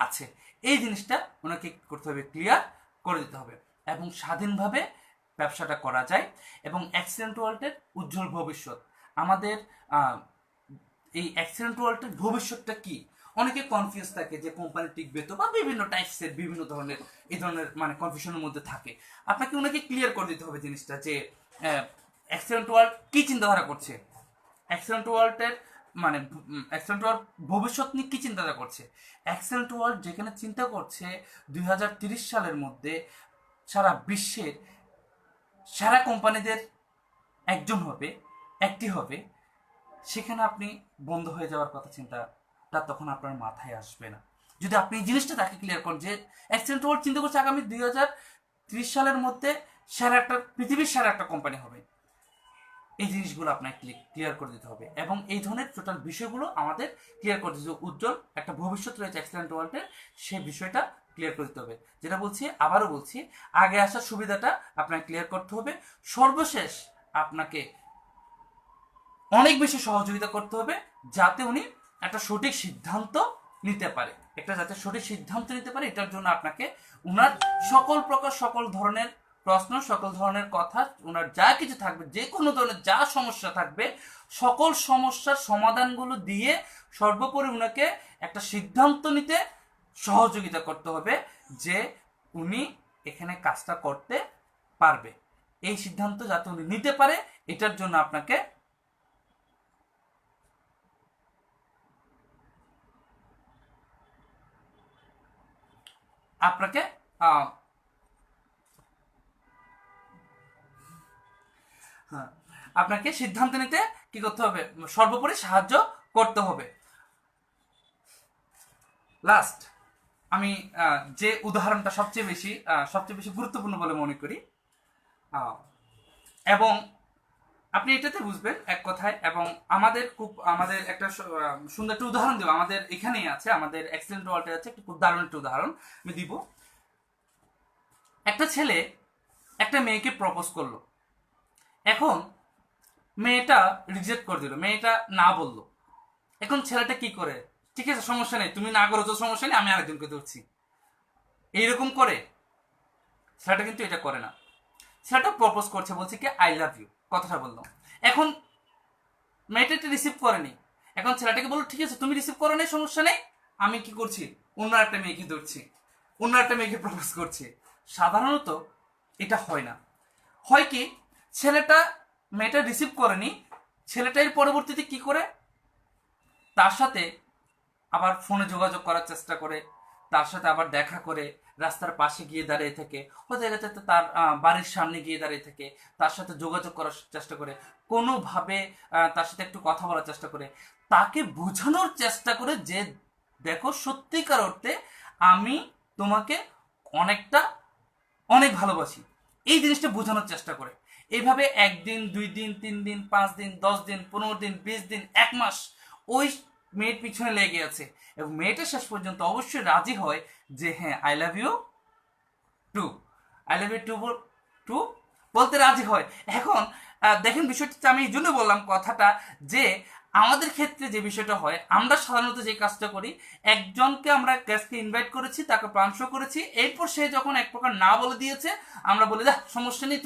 আছে। এই জিনিসটা ওনাকে করতে হবে, ক্লিয়ার করে দিতে হবে। এবং স্বাধীনভাবে ব্যবসাটা করা যায় এবং অ্যাক্সিডেন্ট ওয়ার্ল্ডের উজ্জ্বল ভবিষ্যৎ। আমাদের এই অ্যাক্সিডেন্ট ওয়ার্ল্ডের ভবিষ্যৎটা কি? অনেকে কনফিউজ থাকে যে কোম্পানি টিকবে তো, বা বিভিন্ন টাইপসের বিভিন্ন ধরনের এই ধরনের মানে কনফিউশনের মধ্যে থাকে। আপনাকে ওনাকে ক্লিয়ার করে দিতে হবে জিনিসটা যে অ্যাক্সিডেন্ট ওয়ার্ল্ড কি চিন্তাধারা করছে, অ্যাক্সিডেন্ট ওয়ার্ল্ডের মানে অ্যাক্সিডেন্ট ওয়ার্ল্ড ভবিষ্যৎ নিয়ে কি চিন্তাধারা করছে। অ্যাক্সিডেন্ট ওয়ার্ল্ড যেখানে চিন্তা করছে 2030 সালের মধ্যে সারা বিশ্বের সেরা কোম্পানিদের একটি হবে, সেখানে আপনি বন্ধ হয়ে যাওয়ার কথা চিন্তাটা তখন আপনার মাথায় আসবে না। যদি আপনি এই জিনিসটা তাকে ক্লিয়ার করেন যে অ্যাক্সিডেন্ট ওয়ার্ল্ড চিন্তা করছে আগামী 2030 সালের মধ্যে পৃথিবীর সেরা একটা কোম্পানি হবে, এই জিনিসগুলো আপনাকে ক্লিয়ার করে দিতে হবে এবং এই ধরনের টোটাল বিষয়গুলো আমাদের ক্লিয়ার করে দিতে হবে। উজ্জ্বল একটা ভবিষ্যৎ রয়েছে অ্যাক্সিডেন্ট ওয়ার্ল্ডের, সেই বিষয়টা ক্লিয়ার করে দিতে হবে। যেটা বলছি, আবারও বলছি, আগে আসার সুবিধাটা আপনাকে ক্লিয়ার করতে হবে। সর্বশেষ আপনাকে অনেক বেশি সহযোগিতা করতে হবে যাতে উনি একটা সঠিক সিদ্ধান্ত নিতে পারে, এটার জন্য আপনাকে উনার সকল ধরনের প্রশ্ন, সকল ধরনের কথা, ওনার যা কিছু থাকবে, যে কোনো ধরনের যা সমস্যা থাকবে, সকল সমস্যার সমাধানগুলো দিয়ে সর্বোপরি উনাকে একটা সিদ্ধান্ত নিতে সহযোগিতা করতে হবে যে উনি এখানে কাজটা করতে পারবে। এই সিদ্ধান্ত যাতে উনি নিতে পারে, এটার জন্য আপনাকে আপনাকে সিদ্ধান্ত নিতে কি করতে হবে, সর্বোপরি সাহায্য করতে হবে। লাস্ট আমি যে উদাহরণটা সবচেয়ে বেশি গুরুত্বপূর্ণ বলে মনে করি, এবং আপনি এটাতে বুঝবেন এক কথায়, এবং আমাদের একটা সুন্দর একটা উদাহরণ দেবো, আমাদের এখানেই আছে, আমাদের অ্যাক্সিডেন্ট ওয়ার্ল্ডে আছে একটা খুব দারুণ একটা উদাহরণ আমি দিব। একটা ছেলে একটা মেয়েকে প্রপোজ করলো, এখন মেয়েটা রিজেক্ট করে দিল, মেয়েটা না বললো। এখন ছেলেটা কি করে, ঠিক আছে সমস্যা নেই, তুমি না করো তো সমস্যা নেই, আমি আরেকজনকে ধরছি, এইরকম করে। ছেলেটা কিন্তু এটা করে না, ছেলেটা প্রপোজ করছে, বলছে কি আই লাভ ইউ, কথাটা বললো। এখন মেয়েটা এটা রিসিভ করেনি, এখন ছেলেটাকে বললো ঠিক আছে তুমি রিসিভ করো নাই, সমস্যা নেই, আমি কি করছি, অন্য একটা মেয়েকে ধরছি, অন্য একটা মেয়েকে প্রপোজ করছে। সাধারণত এটা হয় না। হয় কি, মেয়েটা রিসিভ করেনি, ছেলেটা এর পরবর্তীতে কি করে, তার সাথে আবার ফোনে যোগাযোগ করার চেষ্টা করে, তার সাথে আবার দেখা করে, রাস্তার পাশে গিয়ে দাঁড়িয়ে থাকে, হতে গেছে তার বাড়ির সামনে গিয়ে দাঁড়িয়ে থাকে, তার সাথে যোগাযোগ করার চেষ্টা করে, কোনোভাবে তার সাথে একটু কথা বলার চেষ্টা করে, তাকে বোঝানোর চেষ্টা করে যে দেখো সত্যিকার অর্থে আমি তোমাকে অনেক ভালোবাসি, এই জিনিসটা বোঝানোর চেষ্টা করে। এইভাবে 1 দিন 2 দিন 3 দিন 5 দিন 10 দিন 15 দিন 20 দিন 1 মাস ওই মেয়ের পিছনে লেগে আছে, এবং মেয়েটা শেষ পর্যন্ত অবশ্যই রাজি হয় যে হ্যাঁ I love you too, I love you too বলতে রাজি হয়। এখন দেখেন বিষয়টা আমি এই জন্য বললাম কথাটা, যে আমাদের ক্ষেত্রে যে বিষয়টা হয়, আমরা সাধারণত যে কাজটা করি, একজনকে আমরা গেস্টকে ইনভাইট করেছি, তাকে প্ল্যান শো করেছি, এরপর সে যখন এক প্রকার না বলে দিয়েছে, আমরা বলি যা সমস্যা নেই,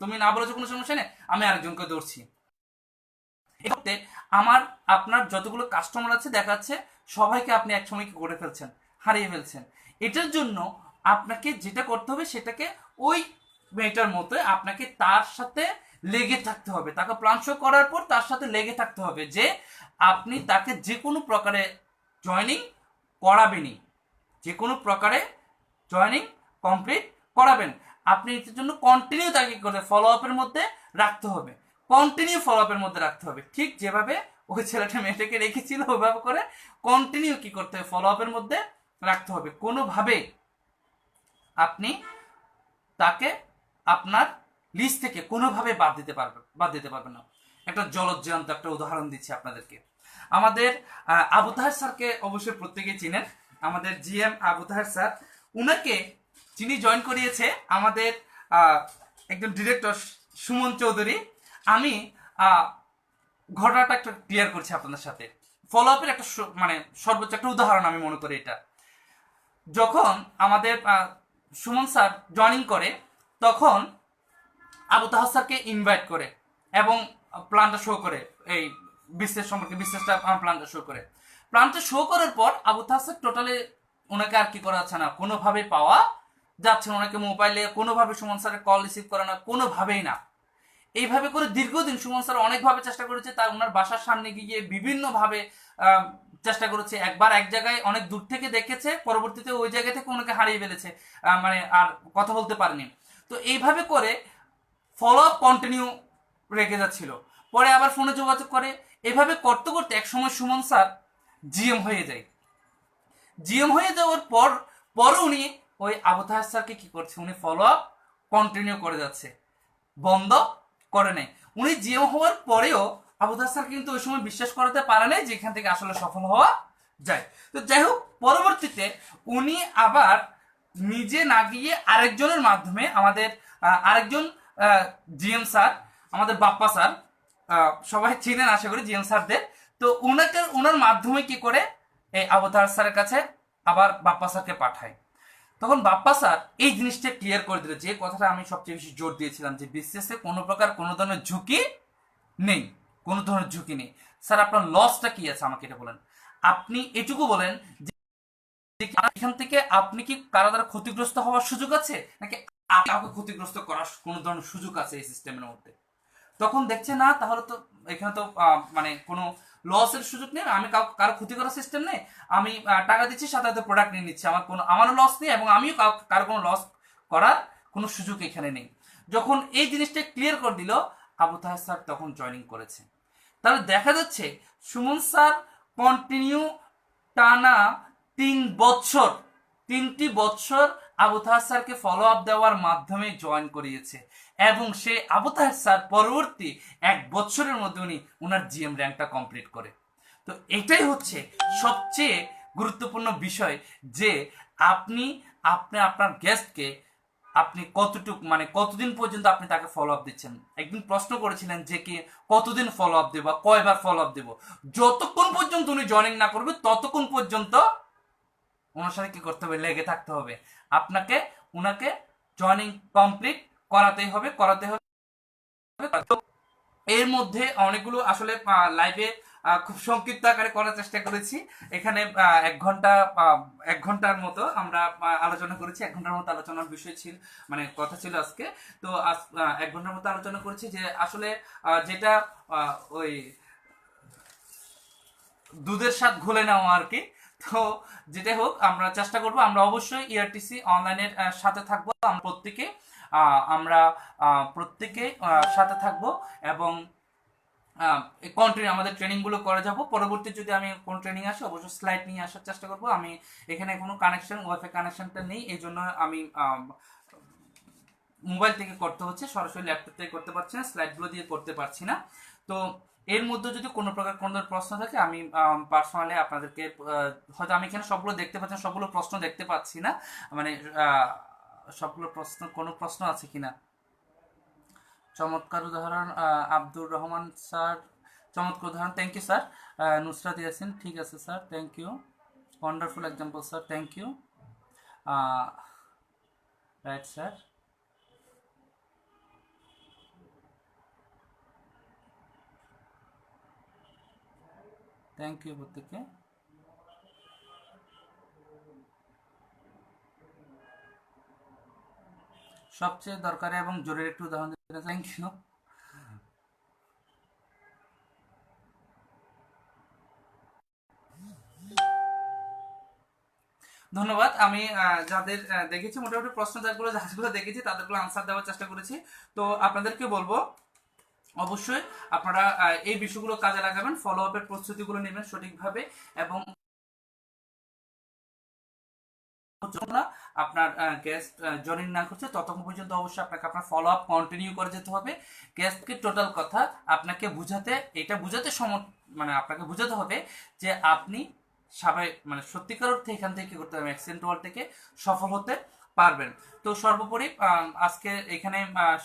তুমি না বলেছো, কোনো সমস্যা নেই, আমি আরেকজনকে ধরছি। এতে আমার আপনার যতগুলো কাস্টমার আছে দেখা যাচ্ছে সবাইকে আপনি একসময় কি করে ফেলছেন, হারিয়ে ফেলছেন। এটার জন্য আপনাকে যেটা করতে হবে সেটাকে ওই মেয়েটার মতো আপনাকে তার সাথে লেগে থাকতে হবে, তাকে প্ল্যান শো করার পর তার সাথে লেগে থাকতে হবে যে আপনি তাকে যে কোনো প্রকারে জয়নিং করাবেনই, যে কোনো প্রকারে জয়নিং কমপ্লিট করাবেন। আপনি এটার জন্য কন্টিনিউ তাকে করে ফলো আপের মধ্যে রাখতে হবে, কন্টিনিউ ফলো আপের মধ্যে রাখতে হবে। ঠিক যেভাবে ওই ছেলেটা মেয়েটাকে রেখেছিল ওইভাবে করে কন্টিনিউ কি করতে হবে, ফলো আপের মধ্যে রাখতে হবে। কোনোভাবে আপনি তাকে আপনার লিস্ট থেকে কোনোভাবে বাদ দিতে পারবেন না। একটা জলজ্যান্ত একটা উদাহরণ দিচ্ছি আপনাদেরকে। আমাদের আবু তাহের স্যারকে অবশ্যই প্রত্যেকেই চিনেন, আমাদের জিএম আবু তাহের স্যার। উনাকে যিনি জয়েন করিয়েছে আমাদের একজন ডিরেক্টর সুমন চৌধুরী। আমি ঘটনাটা একটা ক্লিয়ার করছি আপনাদের সাথে, ফলো আপের একটা মানে সর্বোচ্চ একটা উদাহরণ আমি মনে করি এটা। যখন আমাদের সুমন স্যার জয়েনিং করে, তখন আবু তাহের স্যারকে ইনভাইট করে এবং প্ল্যানটা শো করে, এই বিজনেস সম্পর্কে বিজনেসটা প্ল্যানটা শো করে। প্ল্যানটা শো করার পর আবু তাহের স্যার টোটালি ওনাকে আর কি করা যাচ্ছে না, কোনোভাবেই পাওয়া যাচ্ছে না, ওনাকে মোবাইলে কোনোভাবে সুমন স্যারের কল রিসিভ করে না, কোনোভাবেই না। এইভাবে করে দীর্ঘদিন সুমন স্যার অনেকভাবে চেষ্টা করেছে, তার ওনার বাসার সামনে গিয়ে বিভিন্নভাবে চেষ্টা করেছে। একবার এক জায়গায় অনেক দূর থেকে দেখেছে, পরবর্তীতে ওই জায়গা থেকে ওনাকে হারিয়ে ফেলেছে, মানে আর কথা বলতে পারেনি। তো এইভাবে করে ফলো আপ কন্টিনিউ রেখে যাচ্ছিল। পরে আবার ফোনে যোগাযোগ করে, এভাবে করতে করতে এক সময় সুমন স্যার জিএম হয়ে যায়। জিএম হয়ে যাওয়ার পর উনি ওই আবু তাহের স্যারকে কি করছে, উনি ফলো আপ কন্টিনিউ করে যাচ্ছে, বন্ধ করে নেয়। উনি জিএম হওয়ার পরেও আবু তাহের স্যার কিন্তু ওই সময় বিশ্বাস করাতে পারে নাই যে এখান থেকে আসলে সফল হওয়া যায়। তো যাই হোক, পরবর্তীতে উনি আবার নিজে না গিয়ে আরেকজনের মাধ্যমে, আমাদের আরেকজন জিএম স্যার, আমাদের বাপ্পা স্যার, সবাই চিনেন আশা করি জিএম স্যারদের। তো ওনার মাধ্যমে কি করে এই আবু তাহের স্যারের কাছে আবার বাপ্পা স্যারকে পাঠায়। তখন বাপ্পা স্যার এই জিনিসটা ক্লিয়ার করে দিল, যে কথাটা আমি সবচেয়ে বেশি জোর দিয়েছিলাম, যে বিসিএসে কোনো প্রকার কোনো ধরনের ঝুঁকি নেই, কোনো ধরনের ঝুঁকি নেই। স্যার আপনার লসটা কি আছে আমাকে এটা বলেন। আপনি এটুকু বলেন যে এখান থেকে আপনি কি কারো দ্বারা ক্ষতিগ্রস্ত হওয়ার সুযোগ আছে, নাকি কাউকে ক্ষতিগ্রস্ত করার কোনো ধরনের সুযোগ আছে এই সিস্টেমের মধ্যে। তখন দেখছে না, তাহলে তো এখানে তো মানে কোনো লসের সুযোগ নেই, আমি কারো ক্ষতি করার সিস্টেম নেই, আমি টাকা দিচ্ছি সাথে সাথে প্রোডাক্ট নিয়ে নিচ্ছি, আমারও লস নেই এবং আমিও কারো কোনো লস করার কোনো সুযোগ এখানে নেই। যখন এই জিনিসটা ক্লিয়ার করে দিল, আবু তাহের স্যার তখন জয়েনিং করেছে। তাহলে দেখা যাচ্ছে সুমন স্যার কন্টিনিউ টানা 3 বছর, 3টি বছর আবু তাহের স্যারকে ফলো আপ দেওয়ার মাধ্যমে জয়েন করিয়েছে, এবং সে আবু তাহের স্যার পরবর্তী 1 বছরের মধ্যে উনি ওনার জিএম র্যাঙ্কটা কমপ্লিট করে। তো এটাই হচ্ছে সবচেয়ে গুরুত্বপূর্ণ বিষয়, যে আপনি আপনার গেস্টকে আপনি কতটুকু, মানে কতদিন পর্যন্ত আপনি তাকে ফলো আপ দিচ্ছেন। একদিন প্রশ্ন করেছিলেন যে কি কতদিন ফলো আপ দেবো, কয়বার ফলো আপ দেবো। যতক্ষণ পর্যন্ত উনি জয়েনিং না করবে ততক্ষণ পর্যন্ত ওনার সাথে কি করতে হবে, লেগে থাকতে হবে। আপনাকে ওনাকে জয়েনিং কমপ্লিট করাতে হবে। তো এর মধ্যে অনেকগুলো আসলে লাইভে খুব সংক্ষিপ্ত আকারে করার চেষ্টা করেছি। এখানে 1 ঘন্টার মতো আমরা আলোচনা করেছি। 1 ঘন্টার মতো আলোচনার বিষয় ছিল, মানে কথা ছিল আজকে। তো 1 ঘন্টার মতো আলোচনা করেছি, যে আসলে যেটা ওই দুধের স্বাদ ঘোলে নেওয়া আর কি। তো যেটাই হোক, আমরা চেষ্টা করব, আমরা অবশ্যই ইআরটিসি অনলাইনের সাথে থাকবো, আমরা প্রত্যেকে সাথে থাকবো, এবং কন্টিনিউ আমাদের ট্রেনিংগুলো করে যাব। পরবর্তী যদি আমি কোন ট্রেনিং আসি অবশ্যই স্লাইড নিয়ে আসার চেষ্টা করব। আমি এখানে কোনো কানেকশন, ওয়াইফাই কানেকশনটা নেই, এই জন্য আমি মোবাইল থেকে করতে হচ্ছে, সরাসরি ল্যাপটপ থেকে করতে পারছি না, স্লাইডগুলো দিয়ে করতে পারছি না। তো এর মধ্যে যদি কোনো প্রকার কোনো প্রশ্ন থাকে, আমি পার্সোনালি আপনাদেরকে, হয়তো আমি এখানে সবগুলো দেখতে পাচ্ছি, সবগুলো প্রশ্ন দেখতে পাচ্ছি না, মানে সবগুলো প্রশ্ন, কোনো প্রশ্ন আছে কিনা। চমৎকার উদাহরণ আব্দুর রহমান স্যার, চমৎকার উদাহরণ, thank you sir. Nusrat Yasin, ঠিক আছে sir, thank you, wonderful example sir, thank you. Right sir, thank you প্রত্যেককে। সবচেয়ে দরকারি এবং জরুরি একটি উদাহরণ দিতে, থ্যাংক ইউ। ধন্যবাদ। আমি যাদের দেখেছি মোটামুটি প্রশ্ন যাগুলো দেখেছি তাদেরগুলো আনসার দেওয়ার চেষ্টা করেছি। তো আপনাদেরকে বলবো অবশ্যই আপনারা এই বিষয়গুলো কাজে লাগাবেন, ফলো আপের প্রস্তুতিগুলো নেবেন সঠিকভাবে, এবং আপনার গেস্ট জয়েন না করছে ততক্ষণ পর্যন্ত অবশ্যই আপনাকে আপনার ফলো আপ কন্টিনিউ করে যেতে হবে। গেস্টকে টোটাল কথা আপনাকে বুঝাতে, এটা বুঝাতে মানে আপনাকে বুঝাতে হবে যে আপনি স্বাভাবিক মানে সত্যিকার অর্থে এখান থেকে করতে হবে, অ্যাক্সেন্ট ওয়ার্ল্ড থেকে সফল হতে পারবেন। তো সর্বোপরি আজকে এখানে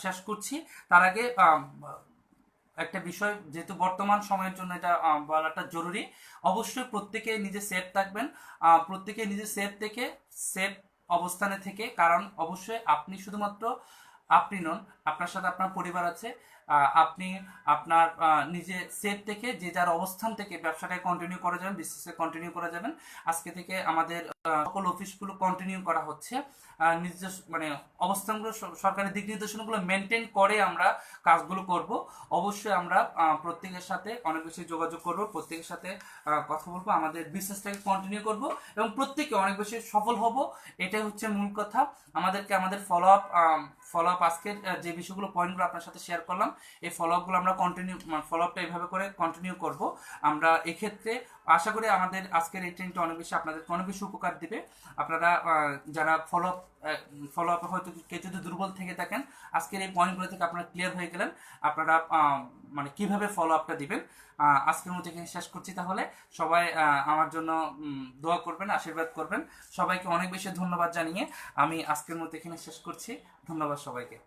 শেষ করছি। তার আগে একটা বিষয়, যেহেতু বর্তমান সময়ের জন্য এটা বলাটা জরুরি, অবশ্যই প্রত্যেকে নিজে সেফ থাকবেন, প্রত্যেকে নিজে সেফ থেকে সেফ অবস্থানে থেকে, কারণ অবশ্যই আপনি শুধুমাত্র আপনি নন, আপনার সাথে আপনার পরিবার আছে। আপনি আপনার নিজে সেফ থেকে যে যার অবস্থান থেকে ব্যবসাটাকে কন্টিনিউ করে যাবেন, বিজনেসে কন্টিনিউ করে যাবেন। আজকে থেকে আমাদের সকল অফিসগুলো কন্টিনিউ করা হচ্ছে, নিজস্ব মানে অবস্থানগুলো সরকারের দিক নির্দেশনাগুলো মেনটেন করে আমরা কাজগুলো করব। অবশ্যই আমরা প্রত্যেকের সাথে অনেক বেশি যোগাযোগ করব, প্রত্যেকের সাথে কথা বলবো, আমাদের বিজনেসটাকে কন্টিনিউ করব এবং প্রত্যেকে অনেক বেশি সফল হব। এটাই হচ্ছে মূল কথা। আমাদেরকে আমাদের ফলো আপ আজকের যে বিষয়গুলো পয়েন্টগুলো আপনার সাথে শেয়ার করলাম, এই ফলো আপগুলো আমরা ফলো আপটা এইভাবে করে কন্টিনিউ করব। আমরা এক্ষেত্রে আশা করি আমাদের আজকের এই ট্রেনটা অনেক বেশি আপনাদেরকে অনেক বেশি উপকার দিবে। আপনারা যারা ফলো আপে হয়তো কেউ যদি দুর্বল থেকে থাকেন, আজকের এই পয়েন্টগুলো থেকে আপনারা ক্লিয়ার হয়ে গেলেন আপনারা মানে কিভাবে ফলো আপটা দিবেন। আজকের মতো এখানে শেষ করছি। তাহলে সবাই আমার জন্য দোয়া করবেন, আশীর্বাদ করবেন। সবাইকে অনেক বেশি ধন্যবাদ জানিয়ে আমি আজকের মতো এখানে শেষ করছি। ধন্যবাদ সবাইকে।